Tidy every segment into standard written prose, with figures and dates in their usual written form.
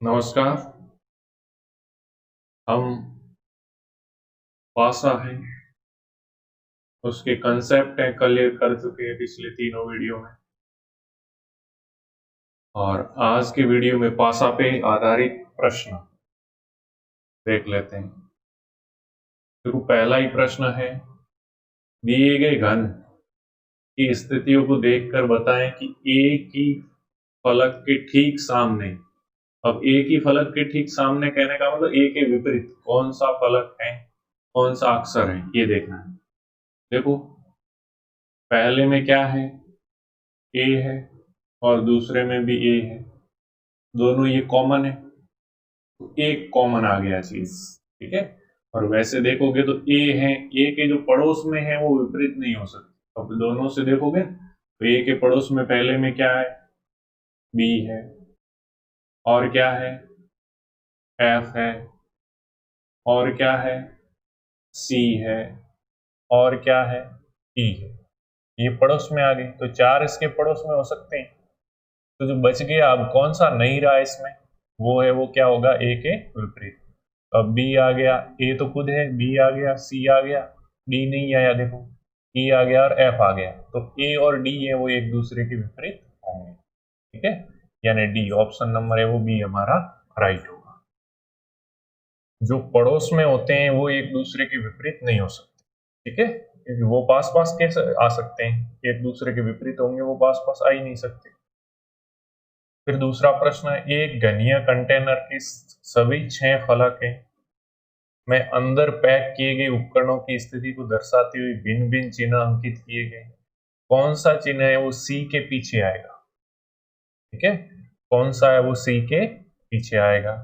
नमस्कार। हम पासा है उसके कंसेप्ट है क्लियर कर चुके हैं पिछले तीनों वीडियो में, और आज के वीडियो में पासा पे आधारित प्रश्न देख लेते हैं। देखो, पहला ही प्रश्न है, दिए गए घन की स्थितियों को देखकर बताएं कि ए की फलक के ठीक सामने। अब ए की फलक के ठीक सामने कहने का मतलब ए के विपरीत कौन सा फलक है, कौन सा अक्षर है, ये देखना है। देखो, पहले में क्या है, ए है, और दूसरे में भी ए है, दोनों ये कॉमन है, तो एक कॉमन आ गया चीज। ठीक है। और वैसे देखोगे तो ए है, ए के जो पड़ोस में है वो विपरीत नहीं हो सकती। अब दोनों से देखोगे तो ए के पड़ोस में पहले में क्या है, बी है, और क्या है, एफ है, और क्या है, सी है, और क्या है, ई है। ये पड़ोस में आ गए तो चार इसके पड़ोस में हो सकते हैं। तो जो बच गया अब कौन सा नहीं रहा इसमें, वो है, वो क्या होगा, ए के विपरीत। अब बी आ गया, ए तो खुद है, बी आ गया, सी आ गया, डी नहीं आया, देखो ई आ गया और एफ आ गया, तो ए और डी है वो एक दूसरे के विपरीत होंगे। ठीक है, यानी डी ऑप्शन नंबर है वो बी हमारा राइट होगा। जो पड़ोस में होते हैं वो एक दूसरे के विपरीत नहीं हो सकते। ठीक है, क्योंकि वो पास पास कैसे आ सकते हैं, एक दूसरे के विपरीत होंगे, वो पास पास आ ही नहीं सकते। फिर दूसरा प्रश्न है, एक घनीय कंटेनर के सभी 6 फलक हैं में अंदर पैक किए गए उपकरणों की स्थिति को दर्शाते हुए भिन्न भिन्न चिन्ह अंकित किए गए। कौन सा चिन्ह है वो सी के पीछे आएगा। ठीक है, कौन सा है वो सी के पीछे आएगा,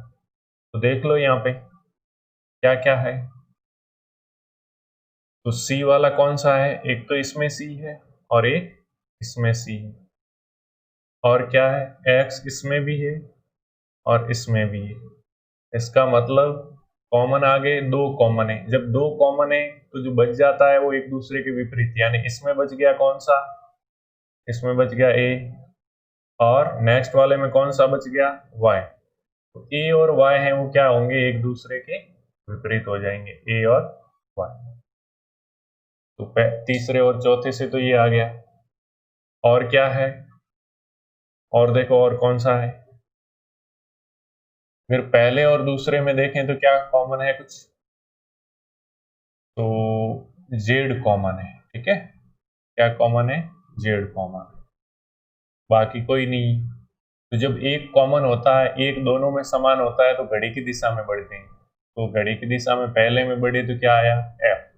तो देख लो यहाँ पे क्या क्या है। तो सी वाला कौन सा है, एक तो इसमें सी है और एक इसमें सी है, और क्या है, एक्स इसमें भी है और इसमें भी है। इसका मतलब कॉमन आगे दो कॉमन है, जब दो कॉमन है तो जो बच जाता है वो एक दूसरे के विपरीत, यानी इसमें बच गया कौन सा, इसमें बच गया ए, और नेक्स्ट वाले में कौन सा बच गया, वाई। तो ए और वाई है वो क्या होंगे, एक दूसरे के विपरीत हो जाएंगे, ए और वाई। तो तीसरे और चौथे से तो ये आ गया, और क्या है, और देखो और कौन सा है। फिर पहले और दूसरे में देखें तो क्या कॉमन है कुछ, तो जेड कॉमन है। ठीक है, क्या कॉमन है, जेड कॉमन है, बाकी कोई नहीं। तो जब एक कॉमन होता है, एक दोनों में समान होता है, तो घड़ी की दिशा में बढ़ते हैं। तो घड़ी की दिशा में पहले में बढ़े तो क्या आया, एफ,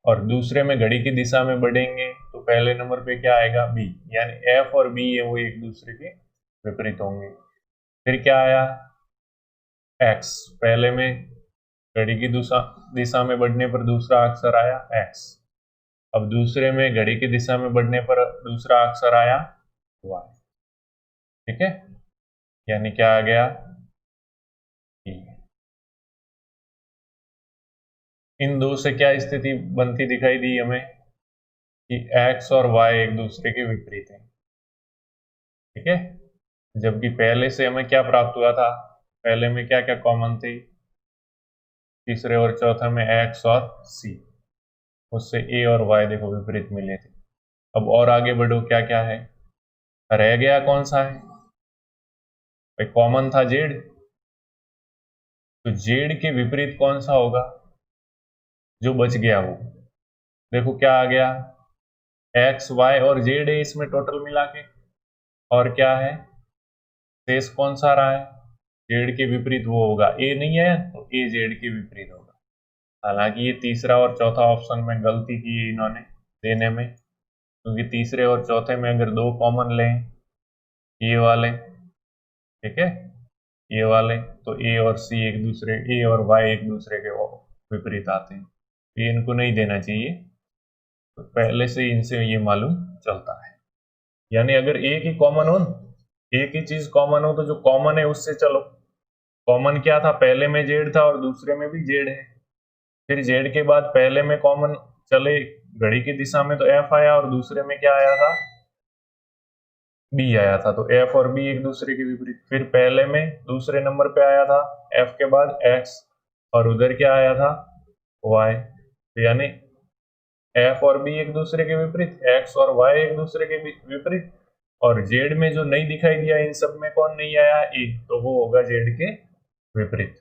और दूसरे में घड़ी की दिशा में बढ़ेंगे तो पहले नंबर पे क्या आएगा, बी, यानी एफ और बी है वो एक दूसरे के विपरीत होंगे। फिर क्या आया, एक्स, पहले में घड़ी की दिशा दिशा में बढ़ने पर दूसरा अक्षर आया एक्स, अब दूसरे में घड़ी की दिशा में बढ़ने पर दूसरा अक्षर आया वाई। ठीक है, यानी क्या आ गया, ई। इन दो से क्या स्थिति बनती दिखाई दी हमें, कि एक्स और वाई एक दूसरे के विपरीत हैं। ठीक है, जबकि पहले से हमें क्या प्राप्त हुआ था, पहले में क्या क्या कॉमन थे, तीसरे और चौथे में एक्स और सी, उससे ए और वाई देखो विपरीत मिले थे। अब और आगे बढ़ो, क्या क्या है, रह गया कौन सा है भाई, कॉमन था जेड, तो जेड के विपरीत कौन सा होगा, जो बच गया वो, देखो क्या आ गया, एक्स वाई और जेड है इसमें टोटल मिला के, और क्या है, शेष कौन सा रहा है, जेड के विपरीत वो होगा, ए नहीं है तो ए जेड के विपरीत होगा। हालांकि ये तीसरा और चौथा ऑप्शन में गलती की है इन्होंने देने में, क्योंकि तीसरे और चौथे में अगर दो कॉमन लें, ये वाले, ठीक है, ये वाले, तो ए और सी एक दूसरे, ए और वाई एक दूसरे के विपरीत आते हैं, तो ये इनको नहीं देना चाहिए। तो पहले से इनसे ये मालूम चलता है, यानी अगर एक ही कॉमन हो, एक ही चीज कॉमन हो, तो जो कॉमन है उससे चलो। कॉमन क्या था, पहले में जेड था और दूसरे में भी जेड है, फिर जेड के बाद पहले में कॉमन चले घड़ी की दिशा में तो एफ आया, और दूसरे में क्या आया था, बी आया था, तो एफ और बी एक दूसरे के विपरीत। फिर पहले में दूसरे नंबर पे आया था एफ के बाद एक्स, और उधर क्या आया था वाई, तो यानी एफ और बी एक दूसरे के विपरीत, एक्स और वाई एक दूसरे के विपरीत, और जेड में जो नहीं दिखाई दिया इन सब में कौन नहीं आया, ए, तो वो होगा जेड के विपरीत।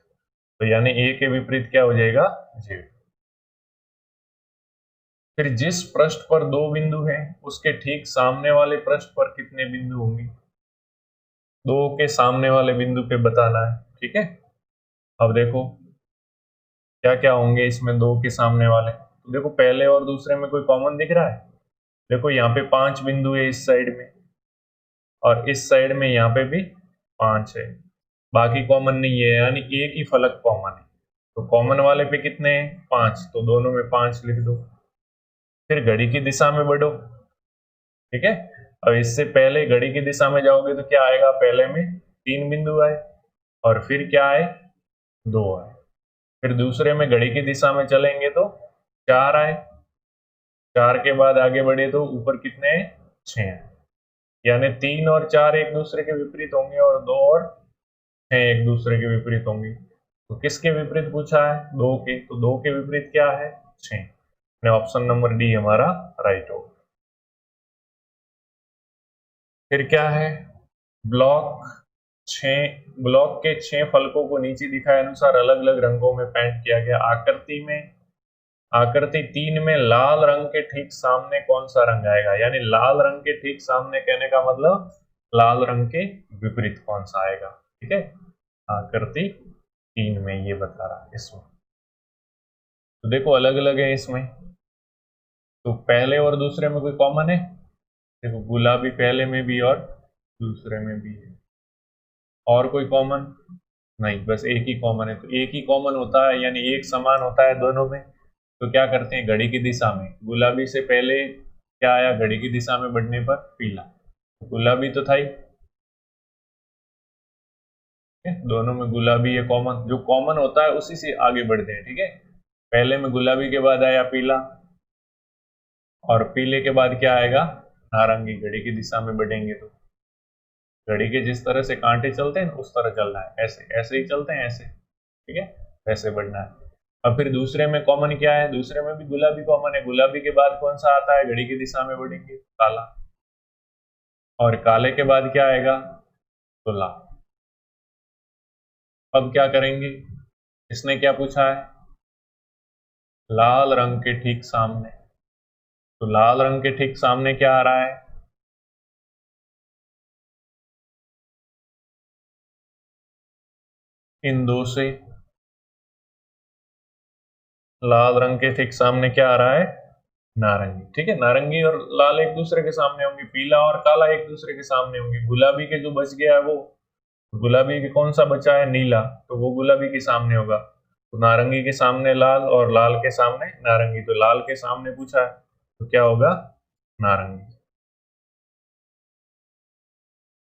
तो यानी ए के विपरीत क्या हो जाएगा, जेड। फिर जिस पृष्ठ पर दो बिंदु हैं उसके ठीक सामने वाले पृष्ठ पर कितने बिंदु होंगे, दो के सामने वाले बिंदु पे बताना है, ठीक है। अब देखो क्या क्या होंगे इसमें दो के सामने वाले, तो देखो पहले और दूसरे में कोई कॉमन दिख रहा है, देखो यहाँ पे 5 बिंदु है इस साइड में, और इस साइड में यहाँ पे भी 5 है, बाकी कॉमन नहीं है, यानी एक ही फलक कॉमन है। तो कॉमन वाले पे कितने हैं, 5, तो दोनों में 5 लिख दो। फिर घड़ी की दिशा में बढ़ो, ठीक है। अब इससे पहले घड़ी की दिशा में जाओगे तो क्या आएगा, पहले में 3 बिंदु आए, और फिर क्या आए, 2 आए। फिर दूसरे में घड़ी की दिशा में चलेंगे तो 4 आए, 4 के बाद आगे बढ़े तो ऊपर कितने हैं, 6 हैं। यानी 3 और 4 एक दूसरे के विपरीत होंगे, और 2 और 6 एक दूसरे के विपरीत होंगे। तो किसके विपरीत पूछा है, 2 के, तो 2 के विपरीत क्या है, 6। ऑप्शन नंबर डी हमारा राइट होगा। फिर क्या है, ब्लॉक 6, ब्लॉक के 6 फलकों को नीचे दिखाए अनुसार अलग अलग रंगों में पेंट किया गया। आकृति 3 में लाल रंग के ठीक सामने कौन सा रंग आएगा, यानी लाल रंग के ठीक सामने कहने का मतलब लाल रंग के विपरीत कौन सा आएगा, ठीक है। आकृति 3 में ये बता रहा है इसमें, तो देखो अलग अलग है इसमें, तो पहले और दूसरे में कोई कॉमन है, देखो गुलाबी पहले में भी और दूसरे में भी है, और कोई कॉमन नहीं, बस एक ही कॉमन है। तो एक ही कॉमन होता है यानी एक समान होता है दोनों में, तो क्या करते हैं, घड़ी की दिशा में गुलाबी से पहले क्या आया, घड़ी की दिशा में बढ़ने पर पीला, गुलाबी तो था ही, दोनों में गुलाबी है कॉमन, जो कॉमन होता है उसी से आगे बढ़ते हैं, ठीक है। पहले में गुलाबी के बाद आया पीला, और पीले के बाद क्या आएगा, नारंगी। घड़ी की दिशा में बढ़ेंगे तो घड़ी के जिस तरह से कांटे चलते हैं उस तरह चलना है, ऐसे ऐसे ही चलते हैं ऐसे, ठीक है, वैसे बढ़ना है। अब फिर दूसरे में कॉमन क्या है, दूसरे में भी गुलाबी कॉमन है, गुलाबी के बाद कौन सा आता है, घड़ी की दिशा में बढ़ेंगे काला, और काले के बाद क्या आएगा, तो लाल। अब क्या करेंगे, इसने क्या पूछा है, लाल रंग के ठीक सामने, तो लाल रंग के ठीक सामने क्या आ रहा है, इन दो से, लाल रंग के ठीक सामने क्या आ रहा है, नारंगी, ठीक है। नारंगी और लाल एक दूसरे के सामने होंगे, पीला और काला एक दूसरे के सामने होंगे। गुलाबी के जो बच गया है वो, गुलाबी के कौन सा बचा है, नीला, तो वो गुलाबी के सामने होगा। तो नारंगी के सामने लाल और लाल के सामने नारंगी, तो लाल के सामने पूछा है तो क्या होगा, नारंगी।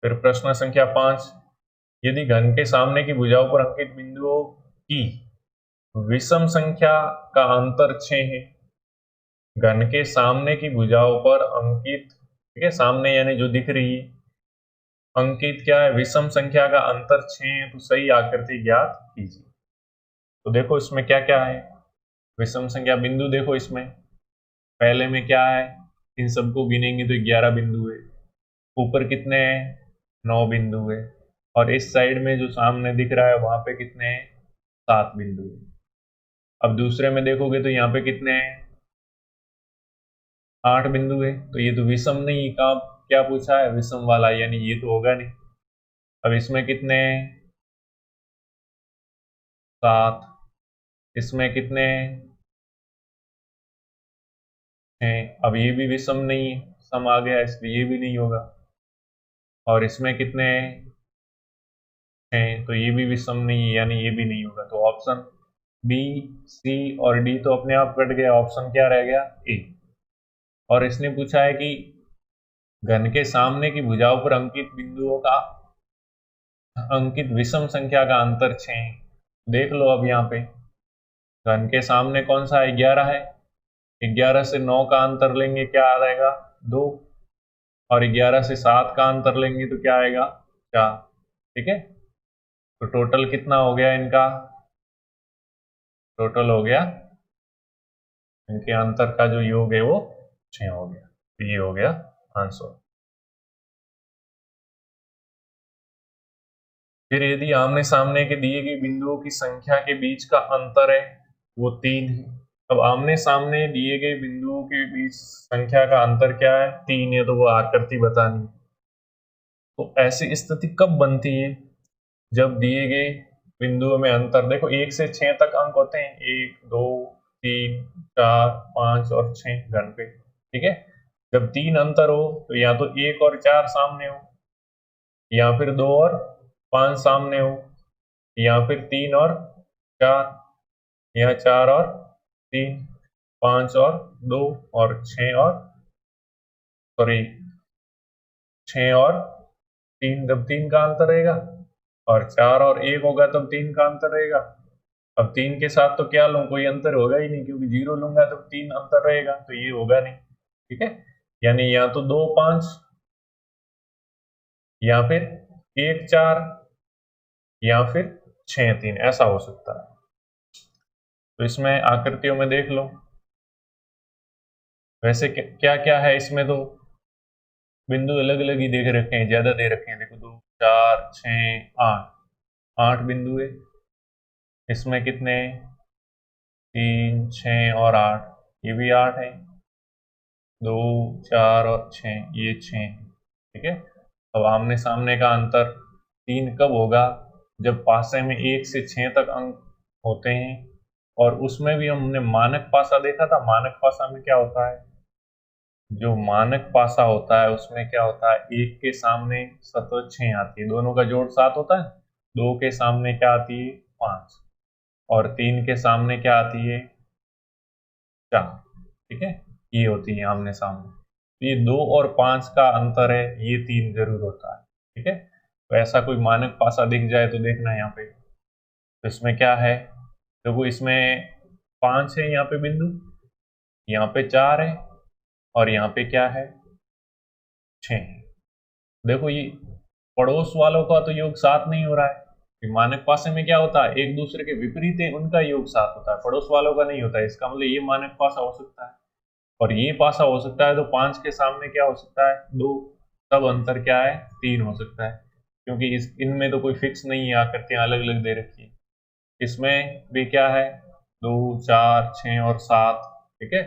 फिर प्रश्न संख्या 5, यदि घन के सामने की भुजाओं पर अंकित बिंदुओं की विषम संख्या का अंतर 6 है, घन के सामने की भुजाओं पर अंकित, ठीक है, सामने यानी जो दिख रही है, अंकित क्या है, विषम संख्या का अंतर 6 है, तो सही आकृति ज्ञात कीजिए। तो देखो इसमें क्या क्या है, विषम संख्या बिंदु देखो इसमें पहले में क्या है, इन सबको गिनेंगे तो 11 बिंदु है, ऊपर कितने हैं, 9 बिंदु है, और इस साइड में जो सामने दिख रहा है वहां पे कितने हैं, 7 बिंदु है। अब दूसरे में देखोगे तो यहाँ पे कितने हैं, 8 बिंदु है, तो ये तो विषम नहीं, का क्या पूछा है, विषम वाला, यानी ये तो होगा नहीं। अब इसमें कितने हैं, 7, इसमें कितने हैं, अब ये भी विषम नहीं है, सम आ गया इसलिए ये भी नहीं होगा, और इसमें कितने हैं, तो ये भी विषम नहीं है यानी ये भी नहीं होगा। तो ऑप्शन बी, सी और डी तो अपने आप कट गया, ऑप्शन क्या रह गया, ए। और इसने पूछा है कि घन के सामने की भुजाओं पर अंकित बिंदुओं का अंकित विषम संख्या का अंतर 6 है। देख लो अब यहाँ पे घन के सामने कौन सा है, 11 है, 11 से 9 का अंतर लेंगे क्या आ जाएगा, 2, और 11 से 7 का अंतर लेंगे तो क्या आएगा 4। ठीक है, तो टोटल कितना हो गया इनका, टोटल हो गया इनके अंतर का जो योग है वो 6 हो गया। तो ये हो गया आंसर। फिर यदि आमने सामने के दिए गए बिंदुओं की संख्या के बीच का अंतर है वो 3 है। अब आमने सामने दिए गए बिंदुओं के बीच संख्या का अंतर क्या है, 3 है, तो वो आकृति बतानी। तो ऐसी स्थिति कब बनती है, जब दिए गए बिंदुओं में अंतर, देखो 1 से 6 तक अंक होते हैं, 1 2 3 4 5 और 6 घन पे। ठीक है, जब 3 अंतर हो तो या तो 1 और 4 सामने हो, या फिर 2 और 5 सामने हो, या फिर 3 और 4, या 4 और 3, 5 और 2 और 6 और सॉरी 6 और 3, जब 3 का अंतर रहेगा, और 4 और 1 होगा तब 3 का अंतर रहेगा। अब 3 के साथ तो क्या लूं, कोई अंतर होगा ही नहीं, क्योंकि 0 लूंगा तो 3 अंतर रहेगा, तो ये होगा नहीं। ठीक है, यानी या तो 2 5, या फिर 1 4, या फिर 6 3, ऐसा हो सकता है। तो इसमें आकृतियों में देख लो, वैसे क्या क्या है इसमें, तो बिंदु अलग अलग ही देख रखे हैं, ज्यादा दे रखे हैं। देखो 2 4 6 8, 8 बिंदु है इसमें, कितने 3 6 और 8, ये भी 8 है, 2 4 और 6, ये 6 है। ठीक है, अब आमने सामने का अंतर 3 कब होगा, जब पासे में 1 से 6 तक अंक होते हैं, और उसमें भी हमने मानक पासा देखा था। मानक पासा में क्या होता है, जो मानक पासा होता है उसमें क्या होता है, 1 के सामने सतत 6 आती है, दोनों का जोड़ 7 होता है, 2 के सामने क्या आती है 5, और 3 के सामने क्या आती है 4। ठीक है, ये होती है आमने सामने। तो ये 2 और 5 का अंतर है, ये 3 जरूर होता है। ठीक है, तो ऐसा कोई मानक पासा दिख जाए तो देखना यहाँ पे। तो इसमें क्या है, देखो इसमें 5 है यहाँ पे बिंदु, यहाँ पे 4 है, और यहाँ पे क्या है 6 है। देखो ये पड़ोस वालों का तो योग 7 नहीं हो रहा है, कि मानक पासे में क्या होता है, एक दूसरे के विपरीत है, उनका योग 7 होता है, पड़ोस वालों का नहीं होता है। इसका मतलब ये मानक पासा हो सकता है, और ये पासा हो सकता है। तो 5 के सामने क्या हो सकता है 2, तब अंतर क्या है 3 हो सकता है, क्योंकि इस इनमें तो कोई फिक्स नहीं है, आकृतियां अलग अलग दे रखी है। इसमें भी क्या है 2 4 6 और 7। ठीक है,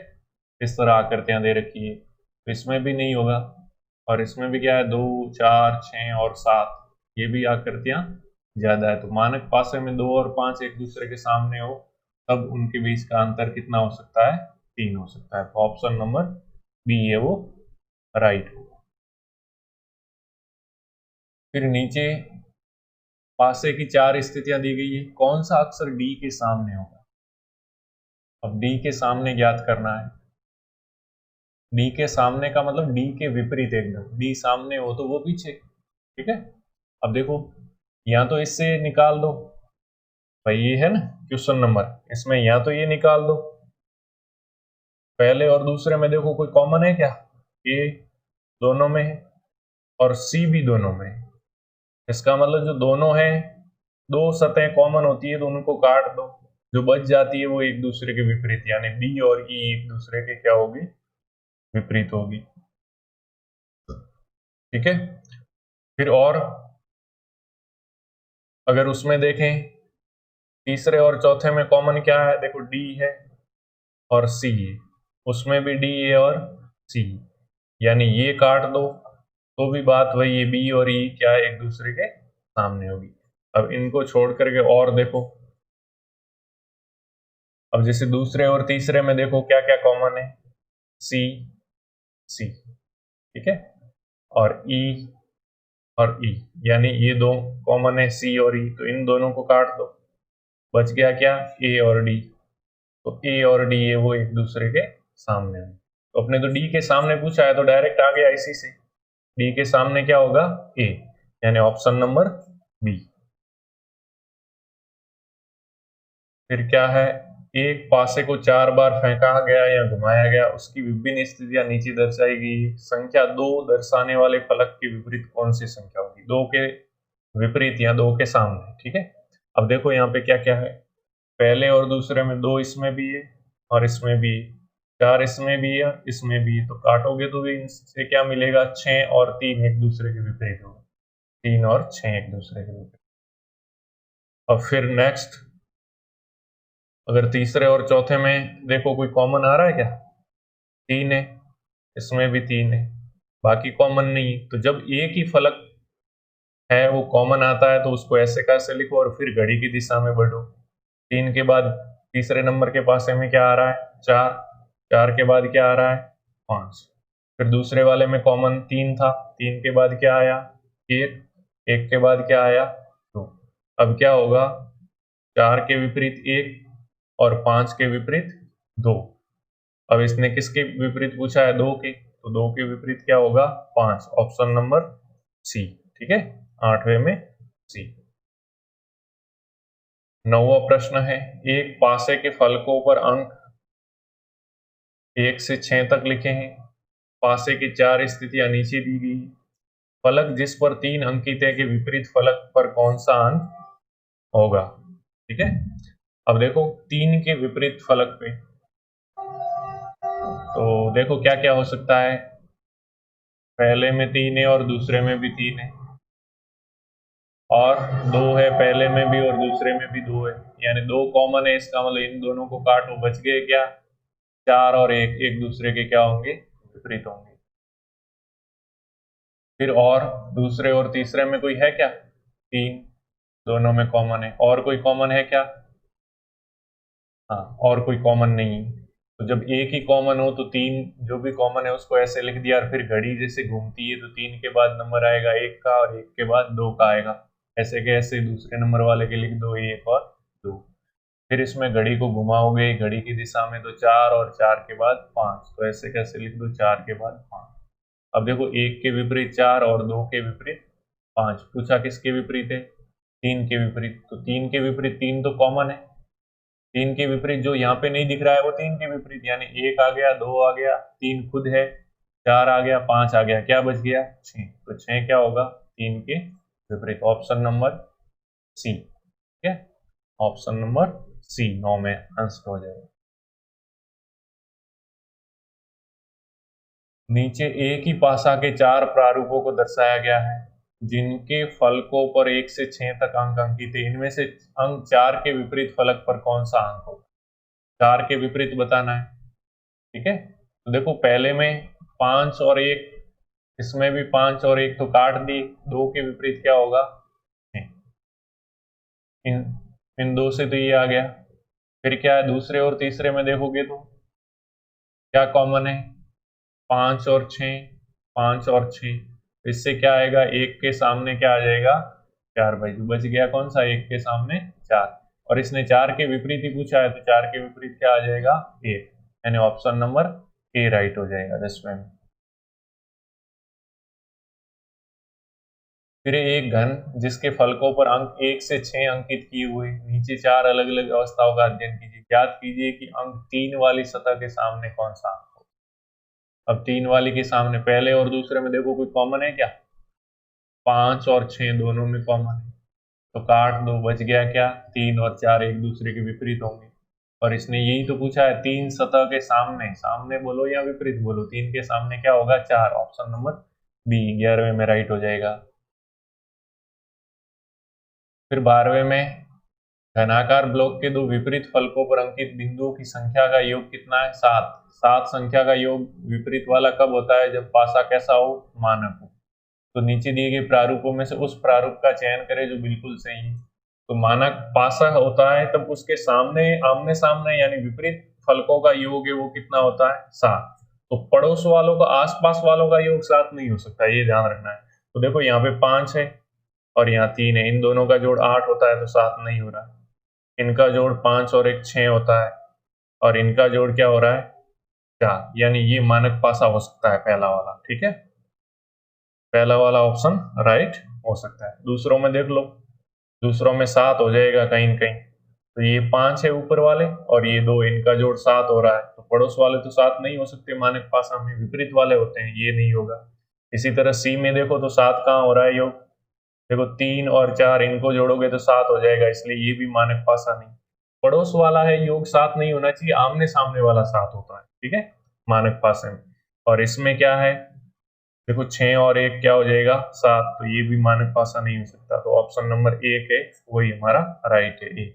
इस तरह आकृतियां दे रखी है, तो इसमें भी नहीं होगा। और इसमें भी क्या है 2 4 6 और 7, ये भी आकृतियां ज्यादा है। तो मानक पासे में 2 और 5 एक दूसरे के सामने हो, तब उनके बीच का अंतर कितना हो सकता है 3 हो सकता है। तो ऑप्शन नंबर बी है वो राइट होगा। फिर नीचे पासे की 4 स्थितियां दी गई है, कौन सा अक्षर डी के सामने होगा। अब डी के सामने ज्ञात करना है। डी के सामने का मतलब डी के विपरीत, एकदम डी सामने हो तो वो पीछे। ठीक है, अब देखो या तो इससे निकाल दो, भाई ये है ना क्वेश्चन नंबर, इसमें या तो ये निकाल दो, पहले और दूसरे में देखो कोई कॉमन है क्या, ए दोनों में है और सी भी दोनों में है। इसका मतलब जो दोनों है, दो सतह कॉमन होती है तो उनको काट दो, जो बच जाती है वो एक दूसरे के विपरीत, यानी बी और ई एक दूसरे के क्या होगी विपरीत होगी। ठीक है, फिर और अगर उसमें देखें तीसरे और चौथे में कॉमन क्या है, देखो डी है और सी है, उसमें भी डी है और सी, यानी ये काट दो तो भी बात वही है, बी और ई क्या एक दूसरे के सामने होगी। अब इनको छोड़ करके और देखो, अब जैसे दूसरे और तीसरे में देखो क्या क्या कॉमन है, सी सी। ठीक है, और ई और ई, यानी ये दो कॉमन है सी और ई, तो इन दोनों को काट दो, बच गया क्या ए और डी। तो ए और डी है वो एक दूसरे के सामने है। तो अपने तो डी के सामने पूछा है तो डायरेक्ट आ गया इसी से, डी के सामने क्या होगा ए, यानी ऑप्शन नंबर बी। फिर क्या है एक पासे को 4 बार फेंका गया या घुमाया गया, उसकी विभिन्न स्थितियां नीचे दर्शाई गई। संख्या 2 दर्शाने वाले फलक के विपरीत कौन सी संख्या होगी? 2 के विपरीत या 2 के सामने। ठीक है, अब देखो यहाँ पे क्या क्या है, पहले और दूसरे में 2 इसमें भी है और इसमें भी 4 इसमें भी है, इसमें भी है, तो काटोगे तो इनसे क्या मिलेगा? 6 और 3 एक दूसरे के विपरीत होगा, 3 और 6 एक दूसरे के विपरीत। अब फिर नेक्स्ट, अगर तीसरे और चौथे में देखो कोई कॉमन आ रहा है क्या? 3 है, इसमें भी 3 है, बाकी कॉमन नहीं। तो जब एक ही फलक है वो कॉमन आता है तो उसको ऐसे कैसे लिखो और फिर घड़ी की दिशा में बढ़ो। 3 के बाद तीसरे नंबर के पास में क्या आ रहा है? 4, 4 के बाद क्या आ रहा है? 5। फिर दूसरे वाले में कॉमन 3 था, 3 के बाद क्या आया? 1, 1 के बाद क्या आया? 2। अब क्या होगा? 4 के विपरीत 1 और 5 के विपरीत 2। अब इसने किसके विपरीत पूछा है? 2 के, तो 2 के विपरीत क्या होगा? 5। Option number C. ठीक है, 8वें में सी। 9वां प्रश्न है, एक पासे के फलकों पर अंक 1 से 6 तक लिखे हैं। पासे की 4 स्थितियां नीचे दी गई। फलक जिस पर 3 अंकित है के विपरीत फलक पर कौन सा अंक होगा? ठीक है, अब देखो 3 के विपरीत फलक पे, तो देखो क्या क्या हो सकता है। पहले में 3 है और दूसरे में भी 3 है, और 2 है पहले में भी और दूसरे में भी 2 है, यानी 2 कॉमन है। इसका मतलब इन दोनों को काटो, बच गए क्या? 4 और 1 एक दूसरे के क्या होंगे? विपरीत होंगे। फिर और दूसरे और तीसरे में कोई है क्या? 3, दोनों में कॉमन है। और कोई कॉमन है क्या? हाँ, और कोई कॉमन नहीं है। तो जब एक ही कॉमन हो तो 3 जो भी कॉमन है उसको ऐसे लिख दिया, और फिर घड़ी जैसे घूमती है तो 3 के बाद नंबर आएगा 1 का और 1 के बाद 2 का आएगा। ऐसे के ऐसे दूसरे नंबर वाले के लिख दो 1 और 2। फिर इसमें घड़ी को घुमाओगे घड़ी की दिशा में तो 4 और 4 के बाद 5, तो ऐसे कैसे लिख दो? 4 के बाद 5। अब देखो 1 के विपरीत 4 और 2 के विपरीत 5। पूछा किसके विपरीत है? 3 के विपरीत, तो 3 के विपरीत 3 तो कॉमन है। 3 के विपरीत जो यहाँ पे नहीं दिख रहा है वो 3 के विपरीत, यानी 1 आ गया, 2 आ गया, 3 खुद है, 4 आ गया, 5 आ गया, क्या बच गया? 6। तो 6 क्या होगा? 3 के विपरीत। Option number C. ठीक है, ऑप्शन नंबर सी 9 में आंसर हो जाएगा। नीचे एक ही पासा के 4 प्रारूपों को दर्शाया गया है जिनके फलकों पर 1 से 6 तक अंक अंकित है। इनमें से अंक 4 के विपरीत फलक पर कौन सा अंक होगा? 4 के विपरीत बताना है। ठीक है, तो देखो पहले में 5 और 1, इसमें भी 5 और 1 तो काट दी, 2 के विपरीत क्या होगा? 6। इन इन 2 से तो ये आ गया। फिर क्या है? दूसरे और तीसरे में देखोगे तो क्या कॉमन है? 5 और 6, 5 और 6, इससे क्या आएगा? 1 के सामने क्या आ जाएगा? 4। भाई तो बच गया कौन सा? 1 के सामने 4। और इसने 4 के विपरीत ही पूछा है तो 4 के विपरीत क्या आ जाएगा? 1, यानी ऑप्शन नंबर ए राइट हो जाएगा 10वें में। फिर एक घन जिसके फलकों पर अंक 1 से 6 अंकित किए हुए, नीचे 4 अलग अलग अवस्थाओं का अध्ययन कीजिए। ज्ञात कीजिए कि अंक 3 वाली सतह के सामने कौन सा अंक हो। अब 3 वाली के सामने पहले और दूसरे में देखो कोई कॉमन है क्या? 5 और 6 दोनों में कॉमन है, तो काट दो, बच गया क्या? 3 और 4 एक दूसरे के विपरीत होंगे। और इसने यही तो पूछा है, 3 सतह के सामने, सामने बोलो या विपरीत बोलो, 3 के सामने क्या होगा? 4। ऑप्शन नंबर बी 11वें में राइट हो जाएगा। फिर 12वें में घनाकार ब्लॉक के दो विपरीत फलकों पर अंकित बिंदुओं की संख्या का योग कितना है? 7। 7 संख्या का योग विपरीत वाला कब होता है? जब पासा कैसा हो? मानक हो। तो नीचे दिए गए प्रारूपों में से उस प्रारूप का चयन करें जो बिल्कुल सही है। तो मानक पासा होता है तब उसके सामने आमने सामने यानी विपरीत फलकों का योग है वो कितना होता है? 7। तो पड़ोस वालों का, आसपास वालों का योग 7 नहीं हो सकता, ये ध्यान रखना है। तो देखो यहाँ पे 5 है और यहाँ 3 है, इन दोनों का जोड़ 8 होता है तो 7 नहीं हो रहा। इनका जोड़ 5 और 1 6 होता है, और इनका जोड़ क्या हो रहा है? 4, यानी ये मानक पासा हो सकता है पहला वाला। ठीक है, पहला वाला ऑप्शन राइट हो सकता है। दूसरों में देख लो, दूसरों में 7 हो जाएगा कहीं न कहीं, तो ये 5 है ऊपर वाले और ये 2, इनका जोड़ 7 हो रहा है। तो पड़ोस वाले तो 7 नहीं हो सकते मानक पासा में, विपरीत वाले होते हैं, ये नहीं होगा। इसी तरह सी में देखो तो 7 कहाँ हो रहा है योग, देखो 3 और 4 इनको जोड़ोगे तो 7 हो जाएगा, इसलिए ये भी मानक पासा नहीं। पड़ोस वाला है योग 7 नहीं होना चाहिए, आमने सामने वाला 7 होता है, ठीक है, मानक पासे में। और इसमें क्या है, देखो 6 और 1 क्या हो जाएगा 7, तो ये भी मानक पासा नहीं हो सकता। तो ऑप्शन नंबर 1 है वही हमारा राइट है, ए।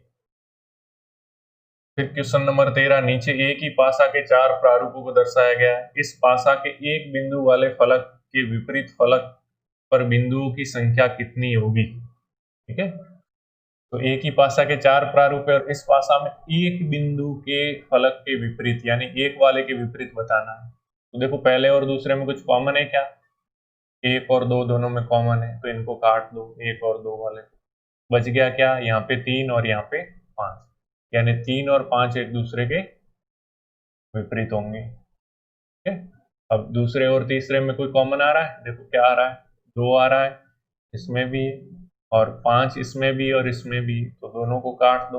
फिर क्वेश्चन नंबर 13, नीचे एक ही पासा के 4 प्रारूपों को दर्शाया गया है। इस पासा के एक बिंदु वाले फलक के विपरीत फलक पर बिंदुओं की संख्या कितनी होगी, ठीक है। तो एक ही पासा के 4 प्रारूप है और इस पासा में एक बिंदु के फलक के विपरीत यानी एक वाले के विपरीत बताना है। तो देखो पहले और दूसरे में कुछ कॉमन है क्या, 1 और 2 दोनों में कॉमन है, तो इनको काट दो 1 और 2 वाले। बच गया क्या, यहाँ पे 3 और यहाँ पे 5, यानी 3 और 5 एक दूसरे के विपरीत होंगे, ठीक है। अब दूसरे और तीसरे में कोई कॉमन आ रहा है, देखो क्या आ रहा है, 2 आ रहा है, इसमें भी और 5 इसमें भी और इसमें भी, तो दोनों को काट दो।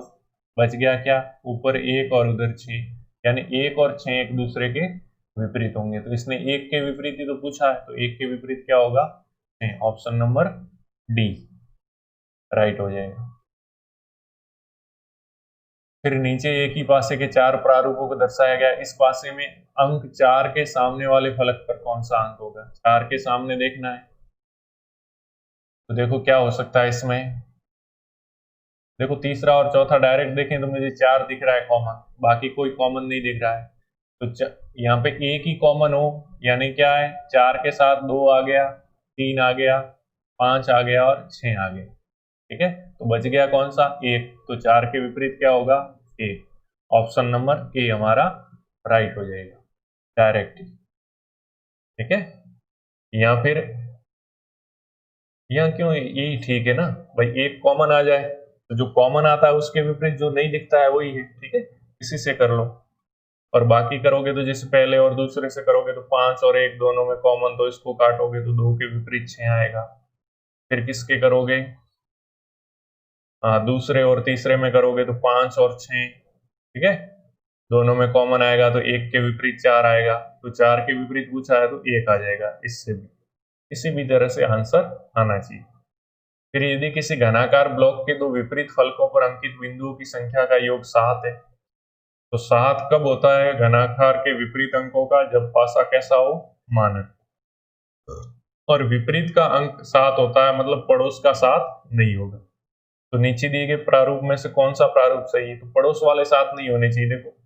बच गया क्या, ऊपर 1 और उधर 6, यानी 1 और 6 एक दूसरे के विपरीत होंगे। तो इसने 1 के विपरीत ही तो पूछा है, तो 1 के विपरीत क्या होगा, ऑप्शन नंबर डी राइट हो जाएगा। फिर नीचे एक ही पासे के 4 प्रारूपों को दर्शाया गया। इस पासे में अंक 4 के सामने वाले फलक पर कौन सा अंक होगा, 4 के सामने देखना है। तो देखो क्या हो सकता है इसमें, देखो तीसरा और चौथा डायरेक्ट देखें तो मुझे 4 दिख रहा है कॉमन, बाकी कोई कॉमन नहीं दिख रहा है। तो यहाँ पे एक ही कॉमन हो, यानी क्या है, 4 के साथ 2 आ गया, 3 आ गया, 5 आ गया और 6 आ गया, ठीक है। तो बच गया कौन सा, 1, तो 4 के विपरीत क्या होगा, 1। ऑप्शन नंबर ए हमारा राइट हो जाएगा डायरेक्ट, ठीक है। या फिर यहाँ क्यों, यही ठीक है ना भाई, एक कॉमन आ जाए तो जो कॉमन आता है उसके विपरीत जो नहीं दिखता है वही है, ठीक है, इसी से कर लो। और बाकी करोगे तो जैसे पहले और दूसरे से करोगे तो 5 और 1 दोनों में कॉमन, तो इसको काटोगे तो 2 के विपरीत 6 आएगा। फिर किसके करोगे, हाँ दूसरे और तीसरे में करोगे तो 5 और 6, ठीक है, दोनों में कॉमन आएगा तो 1 के विपरीत 4 आएगा, तो 4 के विपरीत पूछा है तो 1 आ जाएगा, इससे भी किसी भी तरह से आंसर आना चाहिए। फिर यदि किसी घनाकार ब्लॉक के दो विपरीत फलकों पर अंकित बिंदुओं की संख्या का योग 7 है, तो 7 कब होता है घनाकार के विपरीत अंकों का, जब पासा कैसा हो, मानक। और विपरीत का अंक 7 होता है मतलब पड़ोस का 7 नहीं होगा। तो नीचे दिए गए प्रारूप में से कौन सा प्रारूप सही है, तो पड़ोस वाले 7 नहीं होने चाहिए। देखो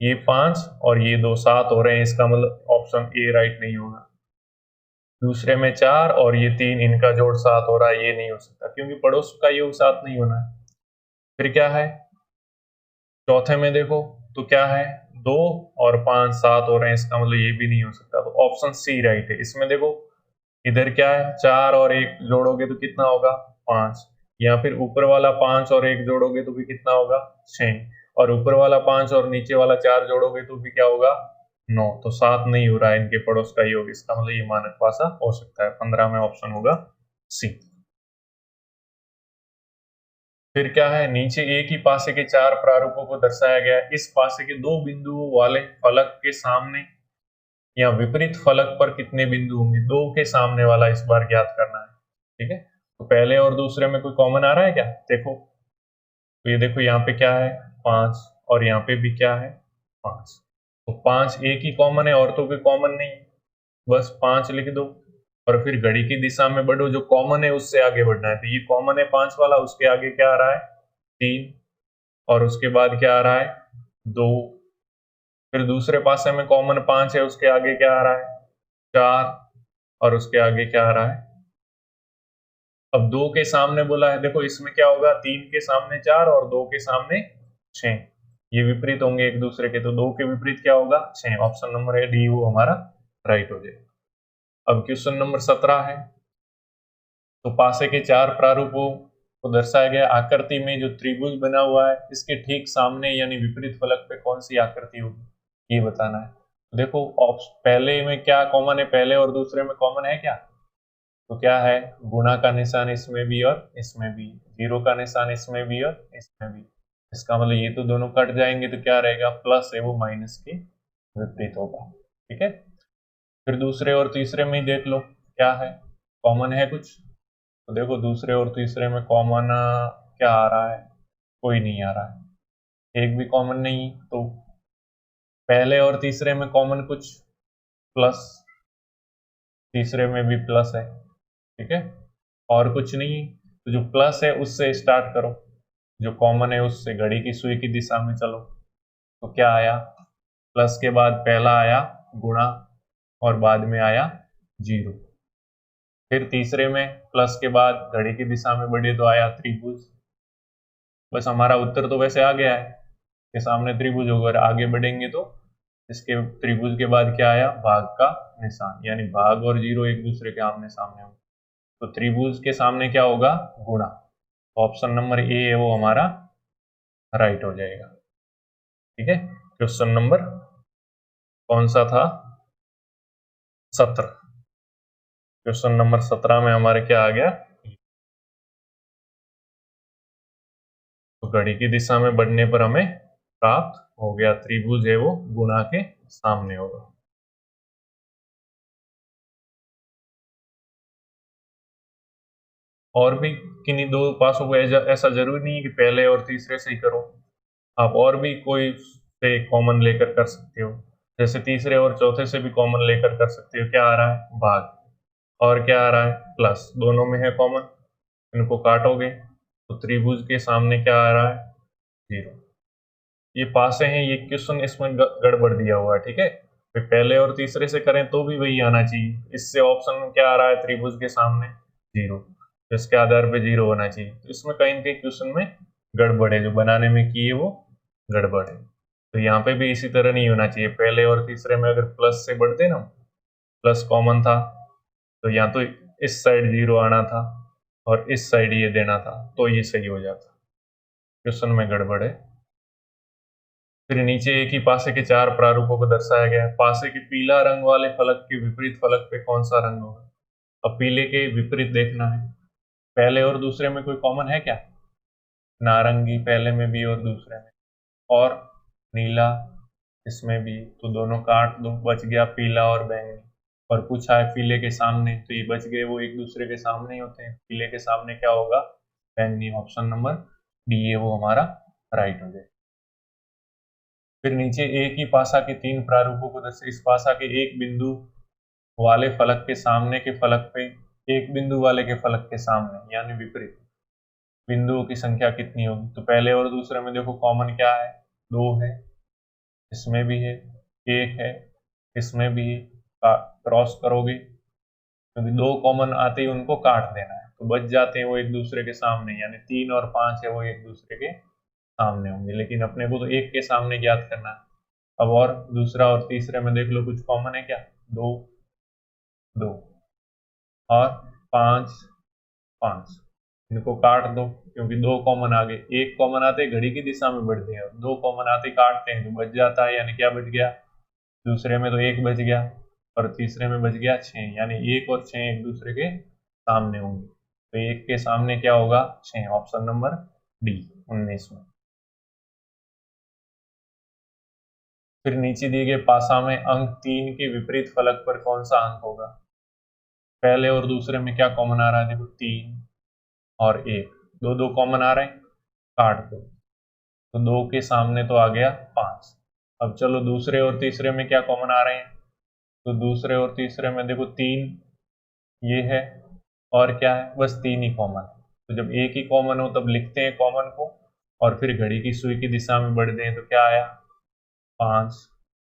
ये 5 और ये 2 7 हो रहे हैं, इसका मतलब ऑप्शन ए राइट नहीं होगा। दूसरे में 4 और ये 3, इनका जोड़ 7 हो रहा है, ये नहीं हो सकता क्योंकि पड़ोस का योग 7 नहीं होना है। फिर क्या है, चौथे में देखो तो क्या है, 2 और 5 7 हो रहे हैं, इसका मतलब ये भी नहीं हो सकता, तो ऑप्शन सी राइट है। इसमें देखो इधर क्या है, 4 और 1 जोड़ोगे तो कितना होगा, 5, या फिर ऊपर वाला 5 और 1 जोड़ोगे तो भी कितना होगा, 6, और ऊपर वाला 5 और नीचे वाला 4 जोड़ोगे तो भी क्या होगा, 9। तो 7 नहीं हो रहा है इनके पड़ोस का योग, इसका मतलब ये मानक पासा हो सकता है। 15 में ऑप्शन होगा सी। फिर क्या है, नीचे एक ही पासे के 4 प्रारूपों को दर्शाया गया है। इस पासे के 2 बिंदुओं वाले फलक के सामने या विपरीत फलक पर कितने बिंदु होंगे, 2 के सामने वाला इस बार ज्ञात करना है, ठीक है। तो पहले और दूसरे में कोई कॉमन आ रहा है क्या, देखो तो ये देखो यहाँ पे क्या है 5 और यहाँ पे भी क्या है 5, तो 5 एक ही कॉमन है और तो कोई कॉमन नहीं है, बस 5 लिख दो। और फिर घड़ी की दिशा में बढ़ो, जो कॉमन है उससे आगे बढ़ना है, तो ये कॉमन है 5 वाला, उसके आगे क्या आ रहा है 3, और उसके बाद क्या आ रहा है 2। फिर दूसरे पासे में कॉमन 5 है, उसके आगे क्या आ रहा है 4, और उसके आगे क्या आ रहा है, अब 2 के सामने बोला है, देखो इसमें क्या होगा, 3 के सामने 4 और 2 के सामने 6, ये विपरीत होंगे एक दूसरे के, तो 2 के विपरीत क्या होगा 6, ऑप्शन नंबर है डी वो हमारा राइट हो जाएगा। अब क्वेश्चन नंबर 17 है, तो पासे के 4 प्रारूपों को दर्शाया गया आकृति में जो त्रिभुज बना हुआ है, इसके ठीक सामने यानी विपरीत फलक पे कौन सी आकृति होगी, ये बताना है। तो देखो पहले में क्या कॉमन है, पहले और दूसरे में कॉमन है क्या, तो क्या है, गुणा का निशान इसमें भी और इसमें भी, जीरो का निशान इसमें भी और इसमें भी, इसका मतलब ये तो दोनों कट जाएंगे तो क्या रहेगा, प्लस है वो माइनस के विपरीत होगा। ठीक है, फिर दूसरे और तीसरे में ही देख लो क्या है, कॉमन है कुछ? तो देखो दूसरे और तीसरे में कॉमन क्या आ रहा है, कोई नहीं आ रहा है, एक भी कॉमन नहीं। तो पहले और तीसरे में कॉमन कुछ, प्लस, तीसरे में भी प्लस है। ठीक है, और कुछ नहीं, तो जो प्लस है उससे स्टार्ट करो, जो कॉमन है उससे घड़ी की सुई की दिशा में चलो। तो क्या आया, प्लस के बाद पहला आया गुणा और बाद में आया जीरो। फिर तीसरे में प्लस के बाद घड़ी की दिशा में बढ़े तो आया त्रिभुज। बस हमारा उत्तर तो वैसे आ गया है कि सामने त्रिभुज होगा, और आगे बढ़ेंगे तो इसके त्रिभुज के बाद क्या आया, भाग का निशान, यानी भाग और जीरो एक दूसरे के आमने सामने होंगे, तो त्रिभुज के सामने क्या होगा, गुणा। ऑप्शन नंबर ए है वो हमारा राइट हो जाएगा। ठीक है, क्वेश्चन नंबर कौन सा था, 17। क्वेश्चन नंबर 17 में हमारे क्या आ गया, तो घड़ी की दिशा में बढ़ने पर हमें प्राप्त हो गया, त्रिभुज है वो गुणा के सामने होगा। और भी किन्हीं दो पासों को ऐसा जरूरी नहीं है कि पहले और तीसरे से ही करो, आप और भी कोई से कॉमन लेकर कर सकते हो, जैसे तीसरे और चौथे से भी कॉमन लेकर कर सकते हो। क्या आ रहा है, भाग, और क्या आ रहा है, प्लस, दोनों में है कॉमन, इनको काटोगे तो त्रिभुज के सामने क्या आ रहा है, जीरो। ये पासे हैं, ये क्वेश्चन इसमें गड़बड़ दिया हुआ है। ठीक है, फिर पहले और तीसरे से करें तो भी वही आना चाहिए, इससे ऑप्शन में क्या आ रहा है, त्रिभुज के सामने जीरो, तो इसके आधार पे जीरो होना चाहिए। तो इसमें कहीं ना कहीं क्वेश्चन में गड़बड़ है, जो बनाने में की है वो गड़बड़ है। तो यहाँ पे भी इसी तरह नहीं होना चाहिए, पहले और तीसरे में अगर प्लस से बढ़ते ना, प्लस कॉमन था तो या तो इस साइड जीरो आना था और इस साइड ये देना था, तो ये सही हो जाता। क्वेश्चन में गड़बड़ है। फिर नीचे एक ही पासे के चार प्रारूपों को दर्शाया गया है। पासे के पीला रंग वाले फलक के विपरीत फलक पे कौन सा रंग होगा? अब पीले के विपरीत देखना है, पहले और दूसरे में कोई कॉमन है क्या? नारंगी पहले में भी और दूसरे में, और नीला इसमें भी, तो दोनों काट दो, बच गया पीला और बैंगनी। और पूछा है पीले के सामने, तो ये बच गए, वो एक दूसरे के सामने ही होते हैं, पीले के सामने क्या होगा, बैंगनी। ऑप्शन नंबर डी है वो हमारा राइट हो जाए। फिर नीचे एक ही पासा के तीन प्रारूपों को दर्शाए। इस पासा के एक बिंदु वाले फलक के सामने के फलक पे, एक बिंदु वाले के फलक के सामने यानी विपरीत बिंदुओं की संख्या कितनी होगी? तो पहले और दूसरे में देखो कॉमन क्या है, दो है, इसमें भी है, एक है, इसमें भी है, क्रॉस करोगे क्योंकि दो कॉमन आते ही उनको काट देना है, तो बच जाते हैं वो एक दूसरे के सामने, यानी 3 और 5 है वो एक दूसरे के सामने होंगे, लेकिन अपने को तो एक के सामने ज्ञात करना है। अब और दूसरा और तीसरे में देख लो कुछ कॉमन है क्या, दो, दो, और पांच, पांच, इनको काट दो क्योंकि दो कॉमन आ गए, एक कॉमन आते घड़ी की दिशा में बढ़ते हैं, दो कॉमन आते काटते हैं तो बच जाता है, यानी क्या बच गया, दूसरे में तो एक बच गया और तीसरे में बच गया 6, यानी एक और 6 एक दूसरे के सामने होंगे, तो एक के सामने क्या होगा, 6। ऑप्शन नंबर डी 19 में। फिर नीचे दिए गए पासा में अंक 3 के विपरीत फलक पर कौन सा अंक होगा? पहले और दूसरे में क्या कॉमन आ रहा है, देखो 3 और 1, दो दो कॉमन आ रहे हैं, काट दो, तो 2 के सामने तो आ गया 5। अब चलो दूसरे और तीसरे में क्या कॉमन आ रहे हैं, तो दूसरे और तीसरे में देखो 3 ये है, और क्या है, बस 3 ही कॉमन है, तो जब एक ही कॉमन हो तब लिखते हैं कॉमन को, और फिर घड़ी की सुई की दिशा में बढ़ते हैं तो क्या आया, 5,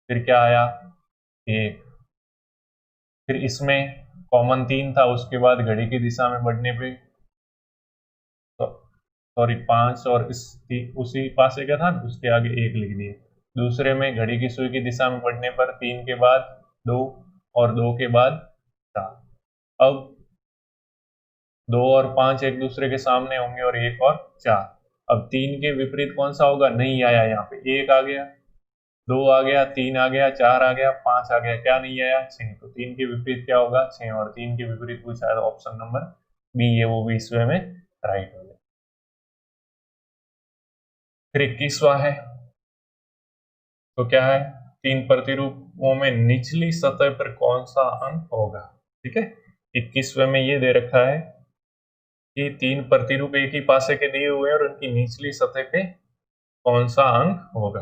फिर क्या आया, 1, फिर इसमें कॉमन 3 था, उसके बाद घड़ी की दिशा में बढ़ने पे, सॉरी 5, और उसी पासे का था उसके आगे 1 लिख दिए। दूसरे में घड़ी की सुई की दिशा में बढ़ने पर 3 के बाद 2 और 2 के बाद 4। अब 2 और 5 एक दूसरे के सामने होंगे और 1 और 4। अब 3 के विपरीत कौन सा होगा, नहीं आया, यहाँ पे 1 आ गया, 2 आ गया, 3 आ गया, 4 आ गया, 5 आ गया, क्या नहीं आया, 6। तो 3 के विपरीत क्या होगा, 6, और 3 के विपरीत पूछा है, ऑप्शन नंबर बी है वो 20वें में राइट होगा। फिर 21वां है, तो क्या है, तीन प्रतिरूपों में निचली सतह पर कौन सा अंक होगा। ठीक है, 21वें में ये दे रखा है कि तीन प्रतिरूप एक ही पासे के दिए हुए हैं और उनकी निचली सतह पे कौन सा अंक होगा।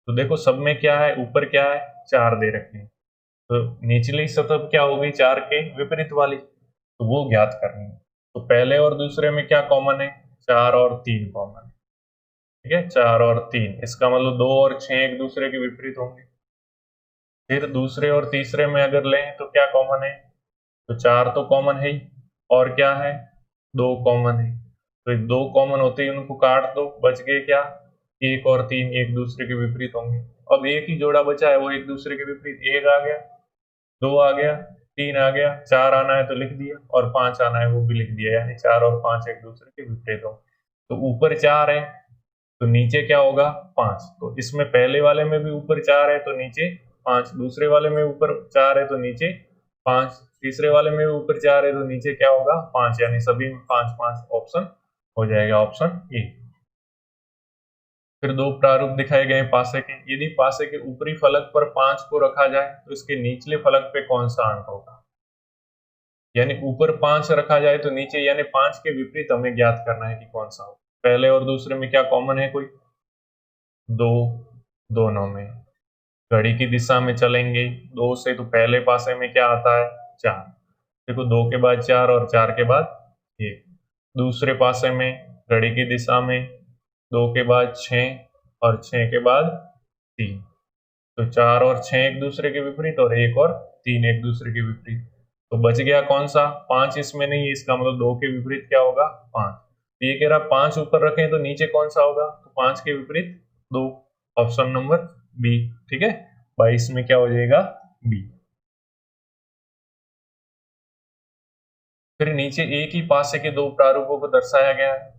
तो देखो सब में क्या है, ऊपर क्या है, 4 दे रखे हैं, तो निचली सतह क्या होगी, 4 के विपरीत वाली, तो वो ज्ञात करनी है। तो पहले और दूसरे में क्या कॉमन है, 4 और 3 कॉमन है। ठीक है, 4 और 3, इसका मतलब 2 और 6 एक दूसरे के विपरीत होंगे। फिर दूसरे और तीसरे में अगर लें तो क्या कॉमन है, तो 4 तो कॉमन है ही, और क्या है, 2 कॉमन है। तो 2 कॉमन होते ही उनको काट दो, बच गए क्या, 1 और 3 एक दूसरे के विपरीत होंगे। अब एक ही जोड़ा बचा है, वो एक दूसरे के विपरीत, 1 आ गया, 2 आ गया, 3 आ गया, 4 आना है तो लिख दिया, और 5 आना है वो भी लिख दिया, यानी 4 और 5 एक दूसरे के विपरीत होंगे। तो ऊपर 4 है तो नीचे क्या होगा, 5। तो इसमें पहले वाले में भी ऊपर 4 है तो नीचे 5, दूसरे वाले में ऊपर 4 है तो नीचे 5, तीसरे वाले में भी ऊपर 4 है तो नीचे क्या होगा, 5, यानी सभी में 5 5 ऑप्शन हो जाएगा, ऑप्शन ए। फिर 2 प्रारूप दिखाए गए पासे के, यदि पासे के ऊपरी फलक पर 5 को रखा जाए तो इसके निचले फलक पे कौन सा अंक होगा। यानी ऊपर 5 रखा जाए तो नीचे यानी 5 के विपरीत हमें ज्ञात करना है कि कौन सा हो। पहले और दूसरे में क्या कॉमन है, कोई 2, दोनों में घड़ी की दिशा में चलेंगे 2 से, तो पहले पासे में क्या आता है, 4। देखो 2 के बाद 4 और 4 के बाद 1। दूसरे पासे में घड़ी की दिशा में 2 के बाद 6 और 6 के बाद 3, तो 4 और 6 एक दूसरे के विपरीत और 1 और 3 एक दूसरे के विपरीत। तो बच गया कौन सा, 5 इसमें नहीं है, इसका मतलब 2 के विपरीत क्या होगा, 5। तो ये कह रहा 5 ऊपर रखें तो नीचे कौन सा होगा, तो 5 के विपरीत 2, ऑप्शन नंबर बी। ठीक है, 22 में क्या हो जाएगा, बी। फिर नीचे एक ही पासे के 2 प्रारूपों को दर्शाया गया है।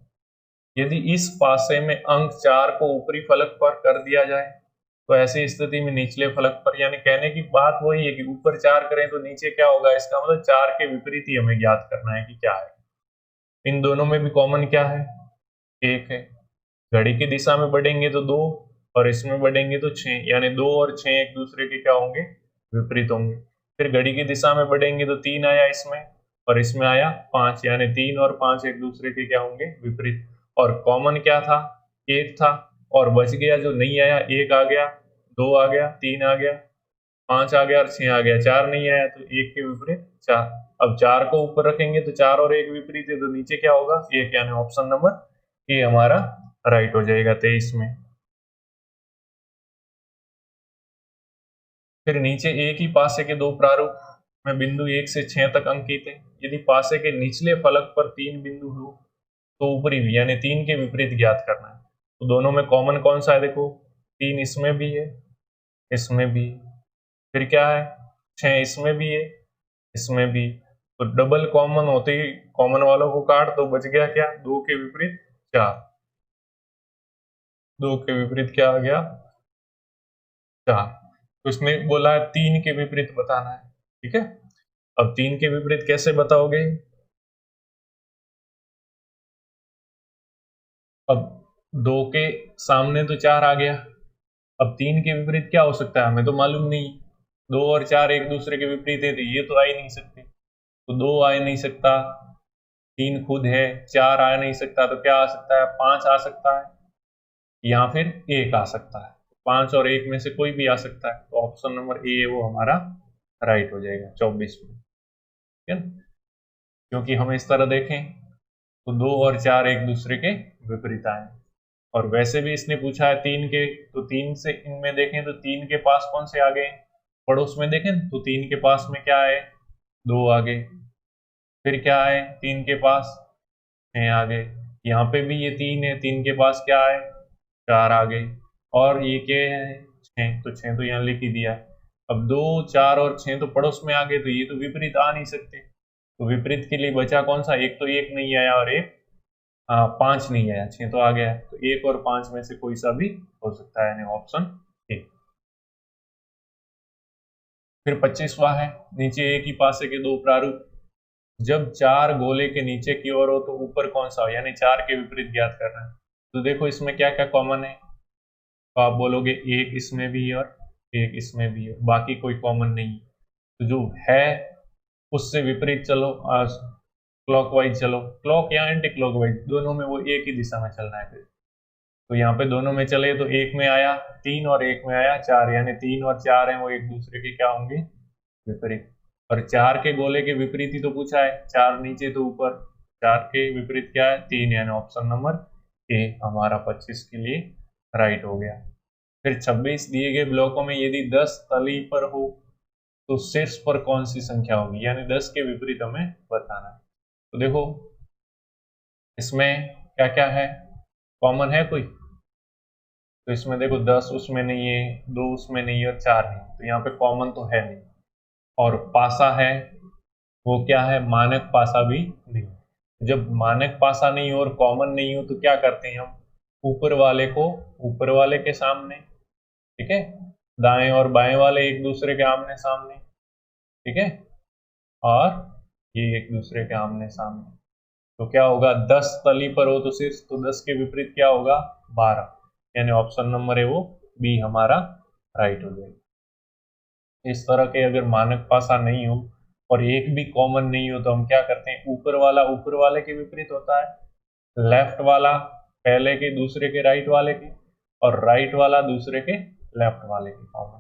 यदि इस पासे में अंक 4 को ऊपरी फलक पर कर दिया जाए तो ऐसी स्थिति में निचले फलक पर, यानी कहने की बात वही है कि ऊपर 4 करें तो नीचे क्या होगा, इसका मतलब 4 के विपरीत ही हमें ज्ञात करना है कि क्या है। इन दोनों में भी कॉमन क्या है, 1 है। घड़ी की दिशा में बढ़ेंगे तो 2 और इसमें बढ़ेंगे तो 6, यानी 2 और 6 एक दूसरे के क्या होंगे, विपरीत होंगे। फिर घड़ी की दिशा में बढ़ेंगे तो 3 आया इसमें और इसमें आया 5, यानी 3 और 5 एक दूसरे के क्या होंगे, विपरीत। और कॉमन क्या था, 1 था, और बच गया जो नहीं आया, 1 आ गया, 2 आ गया, 3 आ गया, 5 आ गया और 6 आ गया, 4 नहीं आया तो 1 के विपरीत 4। अब 4 को ऊपर रखेंगे तो 4 और 1 विपरीत है तो नीचे क्या होगा, 1, यानी ऑप्शन नंबर ए हमारा राइट हो जाएगा 23 में। फिर नीचे एक ही पासे के 2 प्रारूप में बिंदु 1 से 6 तक अंकित है। यदि पासे के निचले फलक पर 3 बिंदु हो तो ऊपरी भी, यानी 3 के विपरीत ज्ञात करना है। तो दोनों में कॉमन कौन सा है, देखो 3 इसमें भी है, इसमें भी, फिर क्या है, 6 इसमें भी है, इसमें भी। तो डबल कॉमन होते ही कॉमन वालों को काट दो, बच गया क्या, 2 के विपरीत 4, 2 के विपरीत क्या आ गया, 4। तो इसने बोला है 3 के विपरीत बताना है। ठीक है, अब 3 के विपरीत कैसे बताओगे, अब 2 के सामने तो 4 आ गया, अब 3 के विपरीत क्या हो सकता है हमें तो मालूम नहीं, 2 और 4 एक दूसरे के विपरीत है तो ये तो आ ही नहीं सकते, तो 2 आ ही नहीं सकता, 3 खुद है, 4 आ नहीं सकता, तो क्या आ सकता है, 5 आ सकता है या फिर 1 आ सकता है। 5 और 1 में से कोई भी आ सकता है, तो ऑप्शन नंबर ए वो हमारा राइट हो जाएगा 24 में। ठीक है, क्योंकि हम इस तरह देखें तो 2 और 4 एक दूसरे के विपरीत आए, और वैसे भी इसने पूछा है 3 के, तो 3 से इनमें देखें तो 3 के पास कौन से आ गए, पड़ोस में देखें तो 3 के पास में क्या है, 2 आ गए, फिर क्या है 3 के पास 6 आ गए, यहाँ पे भी ये 3 है, 3 के पास क्या है, 4 आ गए, और ये क्या है 6, तो 6 तो यहाँ लिख ही दिया। अब 2 4 और 6 तो पड़ोस में आ गए, तो ये तो विपरीत आ नहीं सकते, तो विपरीत के लिए बचा कौन सा, एक तो 1 नहीं आया और एक 5 नहीं आया, 6 तो आ गया, तो 1 और 5 में से कोई सा भी हो सकता है, यानी ऑप्शन ए। फिर 25वां है, नीचे एक ही पासे के 2 प्रारूप, जब 4 गोले के नीचे की ओर हो तो ऊपर कौन सा हो, यानी 4 के विपरीत ज्ञात करना है। तो देखो इसमें क्या क्या कॉमन है, तो आप बोलोगे एक इसमें भी है और एक इसमें भी है, बाकी कोई कॉमन नहीं है। तो जो है उससे विपरीत चलो, क्लॉकवाइज चलो, क्लॉक या एंटी क्लॉकवाइज दोनों में वो एक ही दिशा में चलना है फिर। तो यहाँ पे दोनों में चले तो एक में आया 3 और एक में आया 4, यानी 3 और 4 है वो एक दूसरे के क्या होंगे, विपरीत। और 4 के गोले के विपरीत ही तो पूछा है, 4 नीचे तो ऊपर, 4 के विपरीत क्या है 3, यानी ऑप्शन नंबर ए हमारा 25 के लिए राइट हो गया। फिर 26 दिए गए ब्लॉकों में यदि 10 तली पर हो तो शीर्ष पर कौन सी संख्या होगी, यानी 10 के विपरीत हमें बताना है। तो देखो इसमें क्या क्या है, कॉमन है कोई, तो इसमें देखो 10 उसमें नहीं है, 2 उसमें नहीं है और 4 नहीं, तो यहाँ पे कॉमन तो है नहीं। और पासा है, वो क्या है, मानक पासा भी नहीं। जब मानक पासा नहीं हो और कॉमन नहीं हो तो क्या करते हैं हम, ऊपर वाले को ऊपर वाले के सामने, ठीक है, दाएं और बाएं वाले एक दूसरे के आमने सामने, ठीक है, और ये एक दूसरे के आमने सामने। तो क्या होगा, 10 तली पर हो तो शीर्ष, तो 10 के विपरीत क्या होगा 12, यानी ऑप्शन नंबर है वो बी हमारा राइट हो जाएगा। इस तरह के अगर मानक पासा नहीं हो और एक भी कॉमन नहीं हो तो हम क्या करते हैं, ऊपर वाला ऊपर वाले के विपरीत होता है, लेफ्ट वाला पहले के दूसरे के राइट वाले के, और राइट वाला दूसरे के लेफ्ट वाले के कॉमन,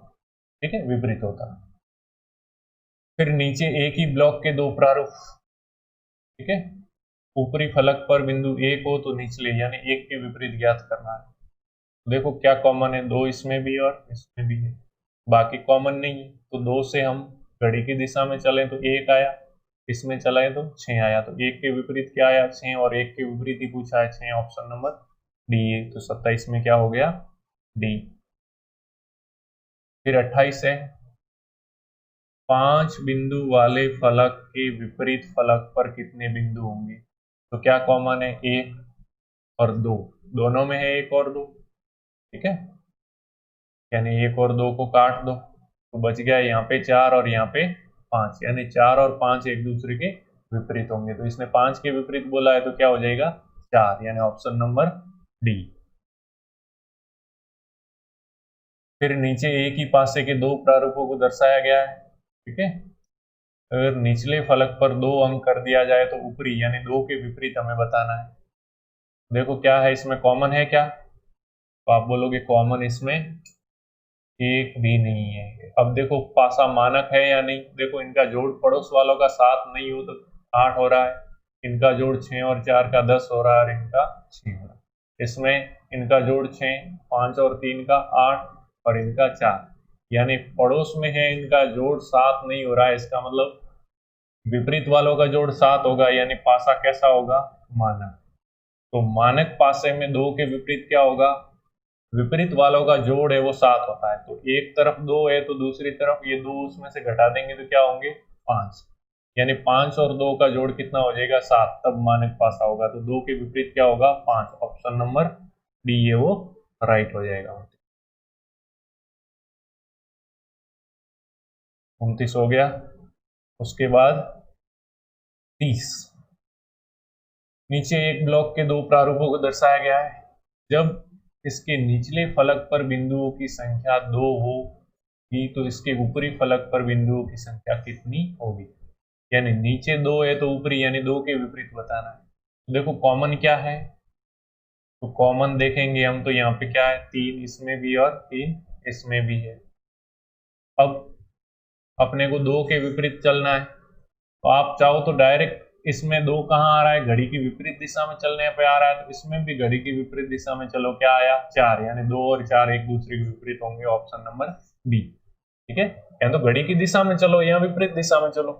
ठीक है, विपरीत होता है। फिर नीचे एक ही ब्लॉक के दो प्रारूप, ठीक है, ऊपरी फलक पर बिंदु एक हो तो निचले यानी एक के विपरीत ज्ञात करना है। देखो क्या कॉमन है, 2 इसमें भी और इसमें भी है, बाकी कॉमन नहीं है। तो 2 से हम घड़ी की दिशा में चलें तो 1 आया, इसमें चलाए तो 6 आया, तो 1 के विपरीत क्या आया 6, और 1 के विपरीत ही पूछा है 6, ऑप्शन नंबर डी है। तो 27 में क्या हो गया डी। फिर 28 है, 5 बिंदु वाले फलक के विपरीत फलक पर कितने बिंदु होंगे। तो क्या कॉमन है, 1 और 2, दोनों में है 1 और 2, ठीक है, यानी 1 और 2 को काट दो तो बच गया यहाँ पे 4 और यहाँ पे 5, यानी 4 और 5 एक दूसरे के विपरीत होंगे। तो इसने 5 के विपरीत बोला है तो क्या हो जाएगा 4, यानी ऑप्शन नंबर डी। फिर नीचे एक ही पासे के दो प्रारूपों को दर्शाया गया है, ठीक है, अगर निचले फलक पर 2 अंक कर दिया जाए तो ऊपरी यानी 2 के विपरीत हमें बताना है। देखो क्या है इसमें कॉमन है क्या, तो आप बोलोगे कॉमन इसमें एक भी नहीं है। अब देखो पासा मानक है या नहीं, देखो इनका जोड़ पड़ोस वालों का 7 नहीं हो तो 8 हो रहा है, इनका जोड़ 6 और 4 का 10 हो रहा है, और इनका 6 हो रहा है। इसमें इनका जोड़ 6, 5 और 3 का 8 और इनका 4, यानी पड़ोस में है इनका जोड़ 7 नहीं हो रहा है, इसका मतलब विपरीत वालों का जोड़ 7 होगा, यानी पासा कैसा होगा मानक। तो मानक पासे में 2 के विपरीत क्या होगा, विपरीत वालों का जोड़ है वो 7 होता है, तो एक तरफ 2 है तो दूसरी तरफ ये 2 उसमें से घटा देंगे तो क्या होंगे 5, यानी 5 और 2 का जोड़ कितना हो जाएगा 7, तब मानक पासा होगा। तो 2 के विपरीत क्या होगा 5, ऑप्शन नंबर डी है वो राइट हो जाएगा। 29 हो गया। उसके बाद 30, नीचे एक ब्लॉक के दो प्रारूपों को दर्शाया गया है, जब इसके निचले फलक पर बिंदुओं की संख्या 2 होगी तो इसके ऊपरी फलक पर बिंदुओं की संख्या कितनी होगी, यानी नीचे 2 है तो ऊपरी यानी 2 के विपरीत बताना है। तो देखो कॉमन क्या है, तो कॉमन देखेंगे हम तो यहाँ पे क्या है 3 इसमें भी और 3 इसमें भी है। अब अपने को 2 के विपरीत चलना है, तो आप चाहो तो डायरेक्ट इसमें 2 कहाँ आ रहा है, घड़ी की विपरीत दिशा में चलने पे आ रहा है, तो इसमें भी घड़ी की विपरीत दिशा में चलो, क्या आया 4, यानी 2 और 4 एक दूसरे के विपरीत होंगे, ऑप्शन नंबर बी, ठीक है। या तो घड़ी की दिशा में चलो या विपरीत दिशा में चलो,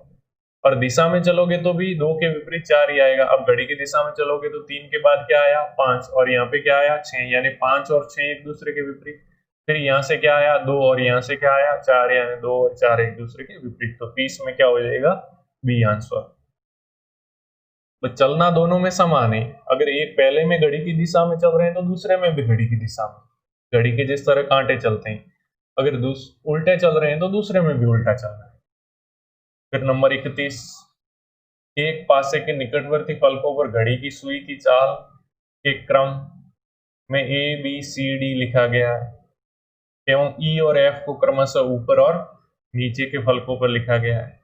और दिशा में चलोगे तो भी 2 के विपरीत 4 ही आएगा। अब घड़ी की दिशा में चलोगे तो 3 के बाद क्या आया 5, और यहाँ पे क्या आया 6, यानी 5 और 6 एक दूसरे के विपरीत। फिर यहाँ से क्या आया 2, और यहाँ से क्या आया 4, यानी 2 और 4 एक दूसरे के विपरीत। तो 30 में क्या हो जाएगा बी आंसर। तो चलना दोनों में समान है, अगर एक पहले में घड़ी की दिशा में चल रहे हैं तो दूसरे में भी घड़ी की दिशा में, घड़ी के जिस तरह कांटे चलते हैं, अगर उल्टे चल रहे हैं तो दूसरे में भी उल्टा चलना है। फिर नंबर 31, एक पासे के निकटवर्ती फलकों पर घड़ी की सुई की चाल के क्रम में ए बी सी डी लिखा गया है एवं ई और एफ को क्रमशः ऊपर और नीचे के फलकों पर लिखा गया है।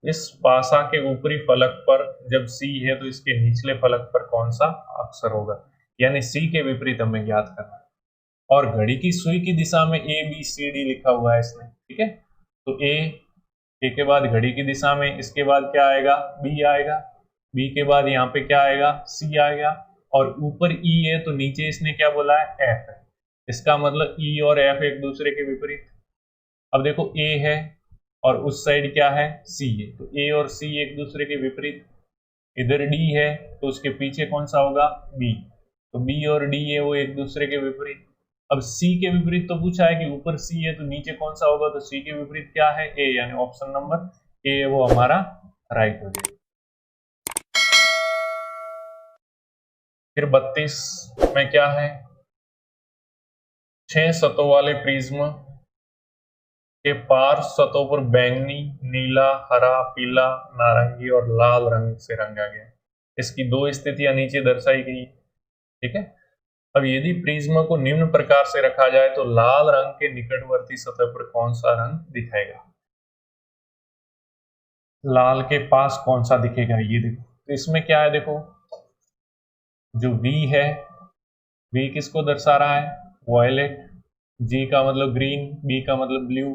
इस पासा के ऊपरी फलक पर जब सी है तो इसके निचले फलक पर कौन सा अक्षर होगा, यानी सी के विपरीत हमें ज्ञात करना है। और घड़ी की सुई की दिशा में ए बी सी डी लिखा हुआ है इसमें, ठीक है। तो ए के बाद घड़ी की दिशा में, इसके बाद क्या आएगा, बी आएगा, बी के बाद यहाँ पे क्या आएगा, सी आएगा, और ऊपर ई है तो नीचे इसने क्या बोला है, एफ है। इसका मतलब ई और एफ एक दूसरे के विपरीत। अब देखो ए है और उस साइड क्या है, सी है, तो ए और सी एक दूसरे के विपरीत। इधर डी है तो उसके पीछे कौन सा होगा, बी, तो बी और डी है वो एक दूसरे के विपरीत। अब सी के विपरीत तो पूछा है कि ऊपर सी है तो नीचे कौन सा होगा, तो सी के विपरीत क्या है, ए, यानी ऑप्शन नंबर ए वो हमारा राइट हो जाएगा। फिर 32 में क्या है, 6 सतहों वाले प्रिज्म के पार्श्व सतहों पर बैंगनी, नीला, हरा, पीला, नारंगी और लाल रंग से रंगा गया। इसकी दो स्थितियां नीचे दर्शाई गई, ठीक है। अब यदि प्रिज्म को निम्न प्रकार से रखा जाए तो लाल रंग के निकटवर्ती सतह पर कौन सा रंग दिखाएगा, लाल के पास कौन सा दिखेगा, ये देखो। तो इसमें क्या है, देखो जो V है, V किसको दर्शा रहा है, वॉयलेट, G का मतलब ग्रीन, B का मतलब ब्लू,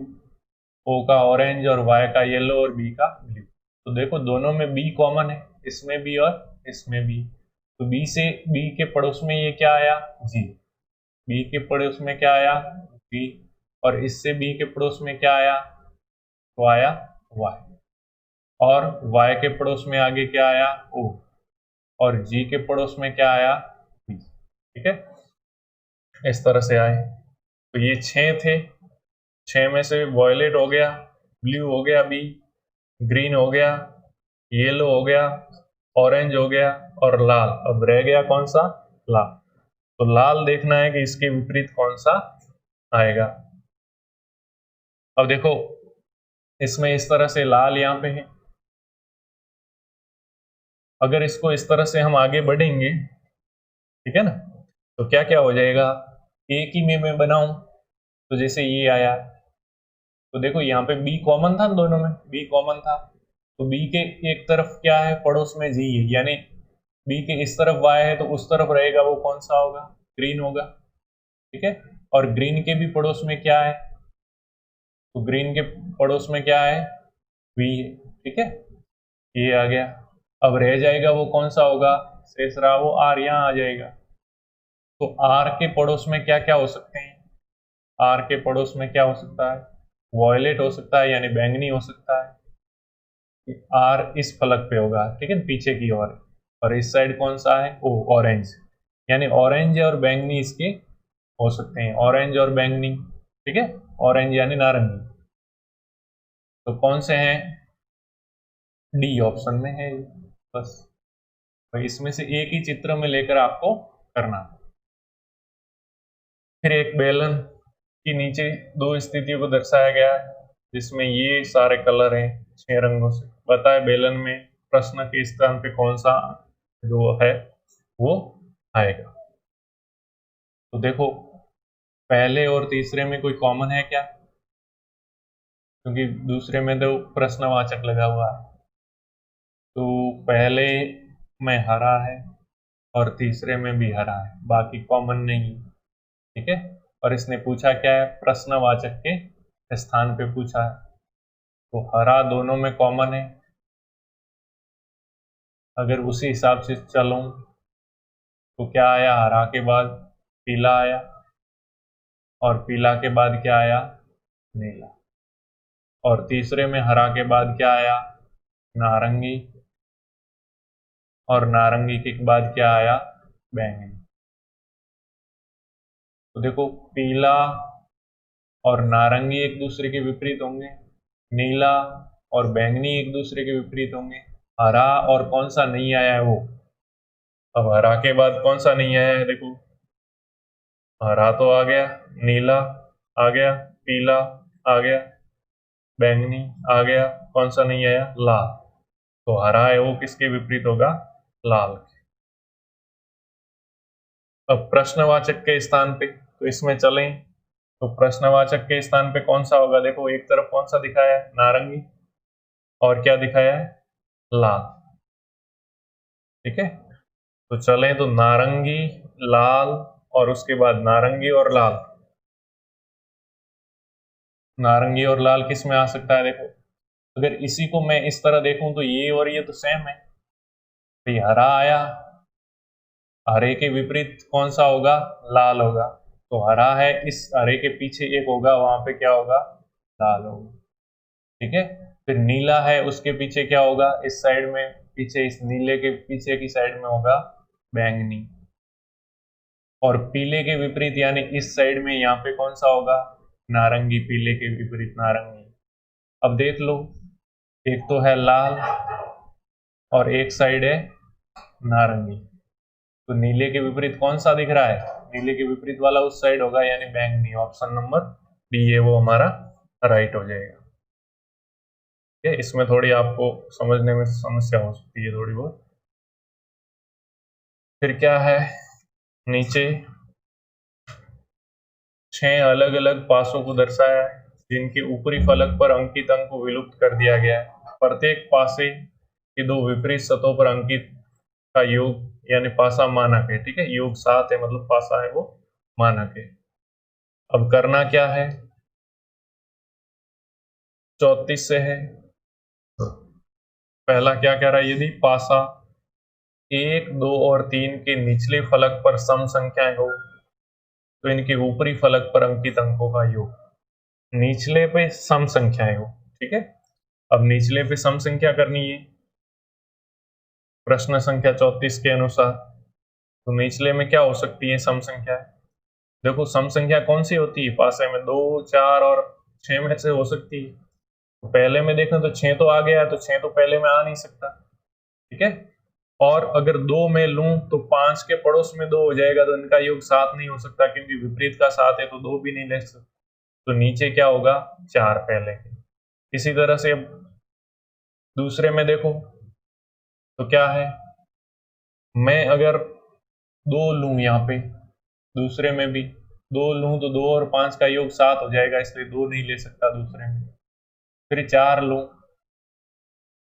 O का ऑरेंज और Y का येलो और B का ब्लू। तो देखो दोनों में B कॉमन है, इसमें भी और इसमें भी। तो B से B के पड़ोस में ये क्या आया, G, B के पड़ोस में क्या आया, B, और इससे B के पड़ोस में क्या आया, तो आया Y, और Y के पड़ोस में आगे क्या आया, O, और G के पड़ोस में क्या आया, B, ठीक है। इस तरह से आए। तो ये 6 थे, 6 में से वॉयलेट हो गया, ब्लू हो गया, बी ग्रीन हो गया, येलो हो गया, ऑरेंज हो गया और लाल। अब रह गया कौन सा, लाल। तो लाल देखना है कि इसके विपरीत कौन सा आएगा। अब देखो इसमें इस तरह से लाल यहाँ पे है, अगर इसको इस तरह से हम आगे बढ़ेंगे, ठीक है ना, तो क्या क्या हो जाएगा, एक ही में मैं बनाऊं तो जैसे ये आया, तो देखो यहाँ पे बी कॉमन था, दोनों में बी कॉमन था, तो बी के एक तरफ क्या है, पड़ोस में जी है, यानी बी के इस तरफ वाई है तो उस तरफ रहेगा वो कौन सा होगा, ग्रीन होगा, ठीक है। और ग्रीन के भी पड़ोस में क्या है, तो ग्रीन के पड़ोस में क्या है, वी है, ठीक है, ये आ गया। अब रह जाएगा वो कौन सा होगा, शेष रहा वो आर, यहाँ आ जाएगा। तो आर के पड़ोस में क्या क्या हो सकते हैं, आर के पड़ोस में क्या हो सकता है, वॉयलेट हो सकता है यानी बैंगनी हो सकता है, आर इस फलक पे होगा, ठीक है, पीछे की ओर, और इस साइड कौन सा है, ओ ऑरेंज, यानी ऑरेंज और बैंगनी इसके हो सकते हैं, ऑरेंज और बैंगनी, ठीक है, ऑरेंज यानी नारंगी। तो कौन से हैं, डी ऑप्शन में है बस। तो इसमें से एक ही चित्र में लेकर आपको करना। फिर एक बेलन की नीचे दो स्थितियों को दर्शाया गया है जिसमें ये सारे कलर हैं 6 रंगों से। बताए बेलन में प्रश्न के स्थान पे कौन सा जो है वो आएगा। तो देखो पहले और तीसरे में कोई कॉमन है क्या, क्योंकि दूसरे में तो प्रश्नवाचक लगा हुआ है। तो पहले में हरा है और तीसरे में भी हरा है, बाकी कॉमन नहीं, ठीक है। और इसने पूछा क्या है, प्रश्नवाचक के स्थान पे पूछा है, तो हरा दोनों में कॉमन है। अगर उसी हिसाब से चलूं तो क्या आया, हरा के बाद पीला आया और पीला के बाद क्या आया, नीला, और तीसरे में हरा के बाद क्या आया, नारंगी, और नारंगी के बाद क्या आया, बैंगनी। तो देखो पीला और नारंगी एक दूसरे के विपरीत होंगे, नीला और बैंगनी एक दूसरे के विपरीत होंगे, हरा और कौन सा नहीं आया है वो, अब हरा के बाद कौन सा नहीं आया है, देखो हरा तो आ गया, नीला आ गया, पीला आ गया, बैंगनी आ गया, कौन सा नहीं आया, लाल। तो हरा है वो किसके विपरीत होगा, लाल। अब प्रश्नवाचक के स्थान पे तो इसमें चलें तो प्रश्नवाचक के स्थान पे कौन सा होगा? देखो एक तरफ कौन सा दिखाया है? नारंगी, और क्या दिखाया है? लाल। ठीक है, तो चलें तो नारंगी, लाल, और उसके बाद नारंगी और लाल। नारंगी और लाल किस में आ सकता है? देखो अगर इसी को मैं इस तरह देखूं तो ये और ये तो सेम है, तो ये हरा आया, हरे के विपरीत कौन सा होगा? लाल होगा। तो हरा है, इस हरे के पीछे एक होगा, वहां पे क्या होगा? लाल होगा। ठीक है, फिर नीला है, उसके पीछे क्या होगा? इस साइड में पीछे, इस नीले के पीछे की साइड में होगा बैंगनी। और पीले के विपरीत यानी इस साइड में यहाँ पे कौन सा होगा? नारंगी, पीले के विपरीत नारंगी। अब देख लो, एक तो है लाल और एक साइड है नारंगी, तो नीले के विपरीत कौन सा दिख रहा है? नीले के विपरीत वाला उस साइड होगा यानी बैंगनी। ऑप्शन नंबर डी है वो हमारा राइट हो जाएगा। ठीक है, इसमें थोड़ी आपको समझने में समस्या हो सकती है थोड़ी बहुत। फिर क्या है नीचे? 6 अलग अलग पासों को दर्शाया है जिनके ऊपरी फलक पर अंकित अंक को विलुप्त कर दिया गया है। प्रत्येक पासे के दो विपरीत सतहों पर अंकित का योग यानी पासा मानक है। ठीक है, योग 7 है, मतलब पासा है वो मानक है। अब करना क्या है? 34 से है। पहला क्या कह रहा है? यदि पासा 1, 2 और 3 के निचले फलक पर सम संख्याएं हो तो इनके ऊपरी फलक पर अंकित अंकों का योग। निचले पे सम संख्याएं हो। ठीक है, अब निचले पे सम संख्या करनी है प्रश्न संख्या 34 के अनुसार। तो निचले में क्या हो सकती है सम संख्या? देखो सम संख्या कौन सी होती है पासे में? 2, 4 और 6 में से हो सकती है। तो पहले में देखें तो 6 तो आ गया है, तो 6 तो पहले में आ नहीं सकता। ठीक है, और अगर 2 में लूं तो 5 के पड़ोस में 2 हो जाएगा, तो इनका योग 7 नहीं हो सकता क्योंकि विपरीत का 7 है, तो 2 भी नहीं ले सकते। तो नीचे क्या होगा? 4 पहले। इसी तरह से अब दूसरे में देखो तो क्या है? मैं अगर 2 लूं यहाँ पे, दूसरे में भी 2 लूं तो 2 और 5 का योग 7 हो जाएगा, इसलिए 2 नहीं ले सकता दूसरे में। फिर 4 लूं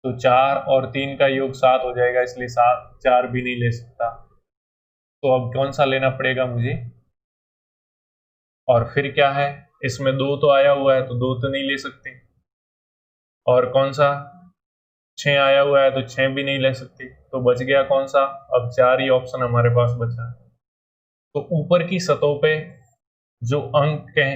तो 4 और 3 का योग 7 हो जाएगा, इसलिए 4 भी नहीं ले सकता। तो अब कौन सा लेना पड़ेगा मुझे? और फिर क्या है? इसमें 2 तो आया हुआ है, तो 2 तो नहीं ले सकते। और कौन सा? 6 आया हुआ है, तो 6 भी नहीं ले सकते। तो बच गया कौन सा? अब 4 ही ऑप्शन हमारे पास बचा है। तो ऊपर की सतहों पे जो अंक हैं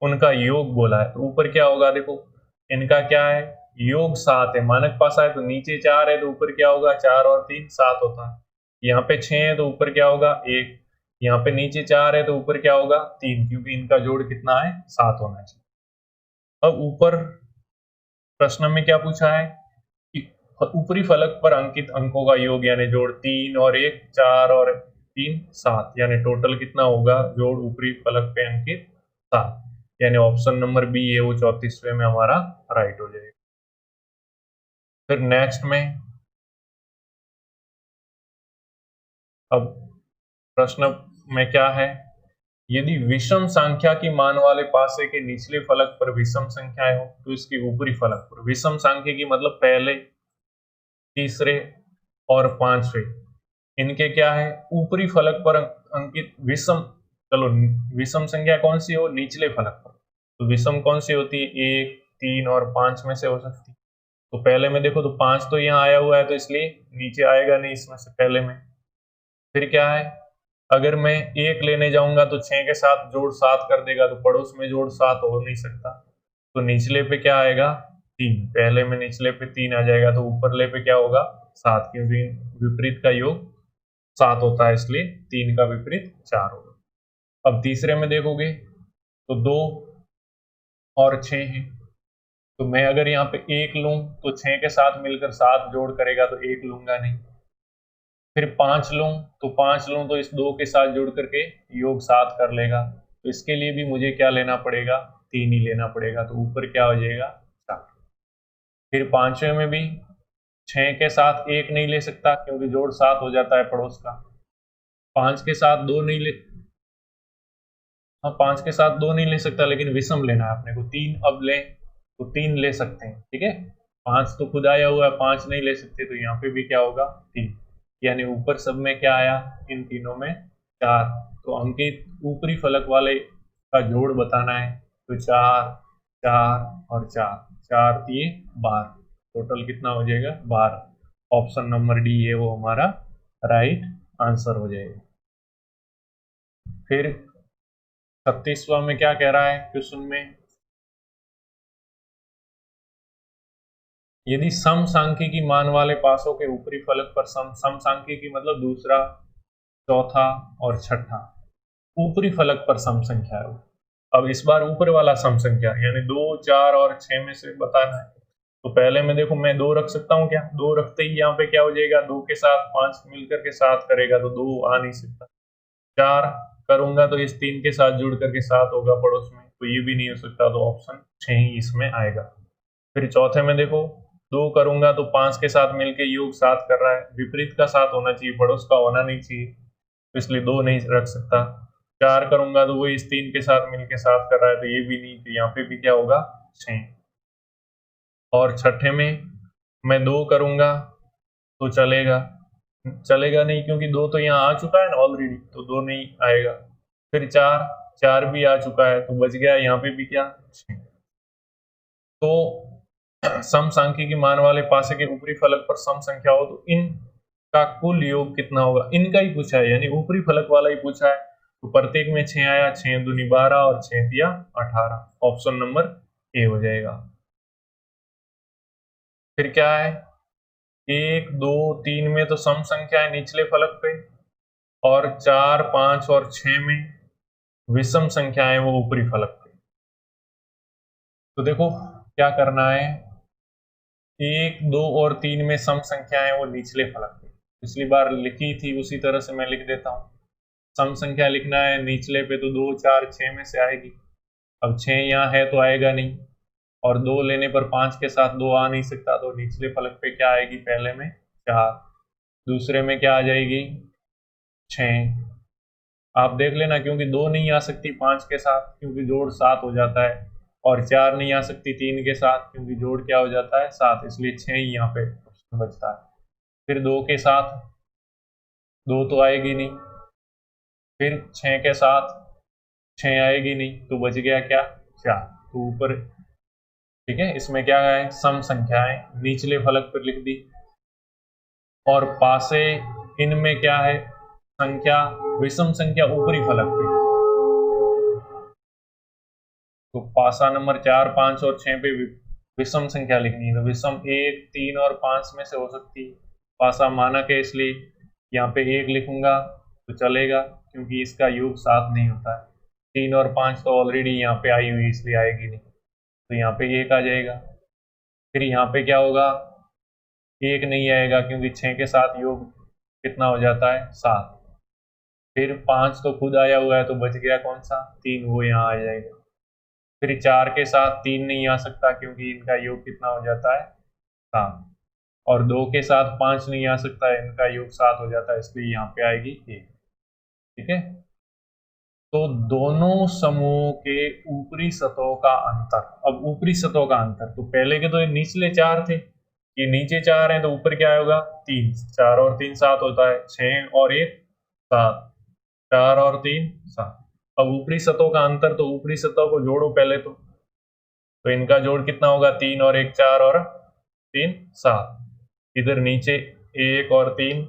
उनका योग बोला है, तो ऊपर क्या होगा? देखो इनका क्या है? योग 7 है, मानक पासा है, तो नीचे 4 है, तो ऊपर क्या होगा? 4 और 3 7 होता है। यहाँ पे 6 है तो ऊपर क्या होगा? 1। यहाँ पे नीचे 4 है तो ऊपर क्या होगा? 3, क्योंकि इनका जोड़ कितना है? 7 होना चाहिए। अब ऊपर प्रश्न में क्या पूछा है कि ऊपरी फलक पर अंकित अंकों का योग यानी जोड़ 3 और 1 4 और 3 7, यानी टोटल कितना होगा जोड़ ऊपरी फलक पे अंकित? 7। यानी ऑप्शन नंबर बी है वो 34वें में हमारा राइट हो जाएगा। फिर नेक्स्ट में अब प्रश्न में क्या है? यदि विषम संख्या की मान वाले पासे के निचले फलक पर विषम संख्याएं हो तो इसके ऊपरी फलक पर, विषम संख्या की मतलब पहले, तीसरे और 5वें, इनके क्या है? ऊपरी फलक पर अंकित विषम। चलो विषम संख्या कौन सी हो? निचले फलक पर। तो विषम कौन सी होती है? 1, 3 और 5 में से हो सकती है। तो पहले में देखो तो 5 तो यहाँ आया हुआ है, तो इसलिए नीचे आएगा नहीं इसमें से पहले में। फिर क्या है? अगर मैं 1 लेने जाऊंगा तो 6 के साथ जोड़ 7 कर देगा, तो पड़ोस में जोड़ 7 हो नहीं सकता। तो निचले पे क्या आएगा? 3। पहले में निचले पे 3 आ जाएगा, तो ऊपरले पे क्या होगा? 7, क्योंकि विपरीत का योग 7 होता है, इसलिए 3 का विपरीत 4 होगा। अब तीसरे में देखोगे तो 2 और 6 है, तो मैं अगर यहाँ पे 1 लूं तो 6 के साथ मिलकर 7 जोड़ करेगा, तो 1 लूंगा नहीं। फिर 5 लूं तो इस 2 के साथ जोड़ करके योग 7 कर लेगा, तो इसके लिए भी मुझे क्या लेना पड़ेगा? 3 ही लेना पड़ेगा, तो ऊपर क्या हो जाएगा? 4। फिर 5वें में भी 6 के साथ 1 नहीं ले सकता क्योंकि जोड़ 7 हो जाता है पड़ोस का, 5 के साथ 2 नहीं ले, हाँ 5 के साथ 2 नहीं ले सकता, लेकिन विषम लेना है अपने को। 3 अब लें तो 3 ले सकते हैं, ठीक है। 5 तो खुद आया हुआ है, 5 नहीं ले सकते, तो यहाँ पे भी क्या होगा 3, यानी ऊपर सब में क्या आया, इन तीनों में 4। तो अंकित ऊपरी फलक वाले का जोड़ बताना है, तो 4 4 और 4, 4 दिए 12, टोटल कितना हो जाएगा 12। ऑप्शन नंबर डी है वो हमारा राइट आंसर हो जाएगा। फिर 36वां में क्या कह रहा है क्वेश्चन में, यदि समसांख्यिकी मान वाले पासों के ऊपरी फलक पर समसांख्यिकी मतलब दूसरा, चौथा और छठा ऊपरी फलक पर सम संख्या है। अब इस बार ऊपर वाला सम संख्या यानी 2 4 और 6 में से बताना है। तो पहले में देखो मैं 2 रख सकता हूँ क्या, 2 रखते ही यहाँ पे क्या हो जाएगा, 2 के साथ 5 मिलकर के 7 करेगा, तो 2 आ नहीं सकता। 4 करूंगा तो इस 3 के साथ जुड़ करके 7 होगा पड़ोस में, तो ये भी नहीं हो सकता, तो ऑप्शन 6 ही इसमें आएगा। फिर चौथे में देखो 2 करूंगा तो 5 के साथ मिलके योग 7 कर रहा है, विपरीत का 7 होना चाहिए, पड़ोस का होना नहीं चाहिए, तो इसलिए 2 नहीं रख सकता। 4 करूंगा तो वो इस 3 के साथ मिलके 7 कर रहा है, तो ये भी नहीं, तो यहाँ पे भी क्या होगा 6। और छठे में मैं 2 करूंगा तो चलेगा, चलेगा नहीं क्योंकि 2 तो यहाँ आ चुका है ना ऑलरेडी, तो 2 नहीं आएगा। फिर 4 4 भी आ चुका है, तो बच गया यहाँ पे भी क्या 6। तो समसांख्यिकी मान वाले पासे के ऊपरी फलक पर सम संख्या हो तो इन का कुल योग कितना होगा, इनका ही पूछा है, यानी ऊपरी फलक वाला ही पूछा है। तो प्रत्येक में 6 आया, 6 दूनी 12 और 6 दिया 18, ऑप्शन नंबर ए हो जाएगा। फिर क्या है, 1 2 3 में तो सम संख्या है निचले फलक पे, और 4 5 और 6 में विषम संख्याएं वो ऊपरी फलक पे। तो देखो क्या करना है, 1 2 और 3 में सम संख्याएं वो निचले फलक पे, पिछली बार लिखी थी उसी तरह से मैं लिख देता हूँ। सम संख्या लिखना है निचले पे, तो 2 4 6 में से आएगी। अब 6 यहाँ है तो आएगा नहीं, और 2 लेने पर 5 के साथ 2 आ नहीं सकता, तो निचले फलक पे क्या आएगी, पहले में 4, दूसरे में क्या आ जाएगी 6। आप देख लेना, क्योंकि 2 नहीं आ सकती 5 के साथ क्योंकि जोड़ 7 हो जाता है, और 4 नहीं आ सकती 3 के साथ क्योंकि जोड़ क्या हो जाता है 7, इसलिए 6 ही यहाँ पे बचता है। फिर 2 के साथ 2 तो आएगी नहीं, फिर 6 के साथ 6 आएगी नहीं, तो बच गया क्या 4, तो ऊपर, ठीक है। इसमें क्या है, सम संख्याएं निचले फलक पर लिख दी, और पासे इनमें क्या है संख्या, विषम संख्या ऊपरी फलक पे। तो पासा नंबर 4 5 और 6 पे विषम संख्या लिखनी है, तो विषम 1 3 और 5 में से हो सकती है। पासा मानक है इसलिए यहाँ पे 1 लिखूंगा तो चलेगा, क्योंकि इसका योग 7 नहीं होता है। 3 और 5 तो ऑलरेडी यहाँ पे आई हुई इसलिए आएगी नहीं, तो यहाँ पे 1 आ जाएगा। फिर यहाँ पे क्या होगा, 1 नहीं आएगा क्योंकि 6 के साथ योग कितना हो जाता है 7। फिर 5 तो खुद आया हुआ है, तो बच गया कौन सा 3, वो यहाँ आ जाएगा। फिर 4 के साथ 3 नहीं आ सकता क्योंकि इनका योग कितना हो जाता है 7, और 2 के साथ 5 नहीं आ सकता है, इनका योग 7 हो जाता है, इसलिए यहाँ पे आएगी 1, ठीक है। तो दोनों समूहों के ऊपरी सतहों का अंतर, अब ऊपरी सतहों का अंतर, तो पहले के तो ये निचले 4 थे, ये नीचे 4 हैं, तो ऊपर क्या होगा 3, 4 और 3 7 होता है, 6 और 1 7, 4 और 3 7। अब ऊपरी सतहों का अंतर, तो ऊपरी सतहों को जोड़ो पहले, तो इनका जोड़ कितना होगा 3 और 1 4 और 3 7। इधर नीचे 1 और 3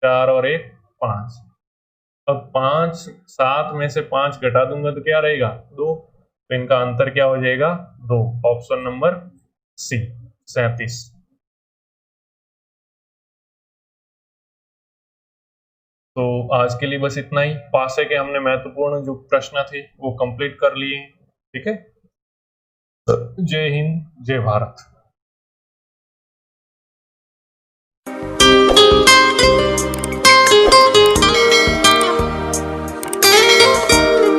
4 और 1 5। अब 5 7 में से 5 घटा दूंगा तो क्या रहेगा 2, तो इनका अंतर क्या हो जाएगा 2, ऑप्शन नंबर सी 37। तो आज के लिए बस इतना ही, पासे के हमने महत्वपूर्ण जो प्रश्न थे वो कंप्लीट कर लिए, ठीक है। जय हिंद जय भारत।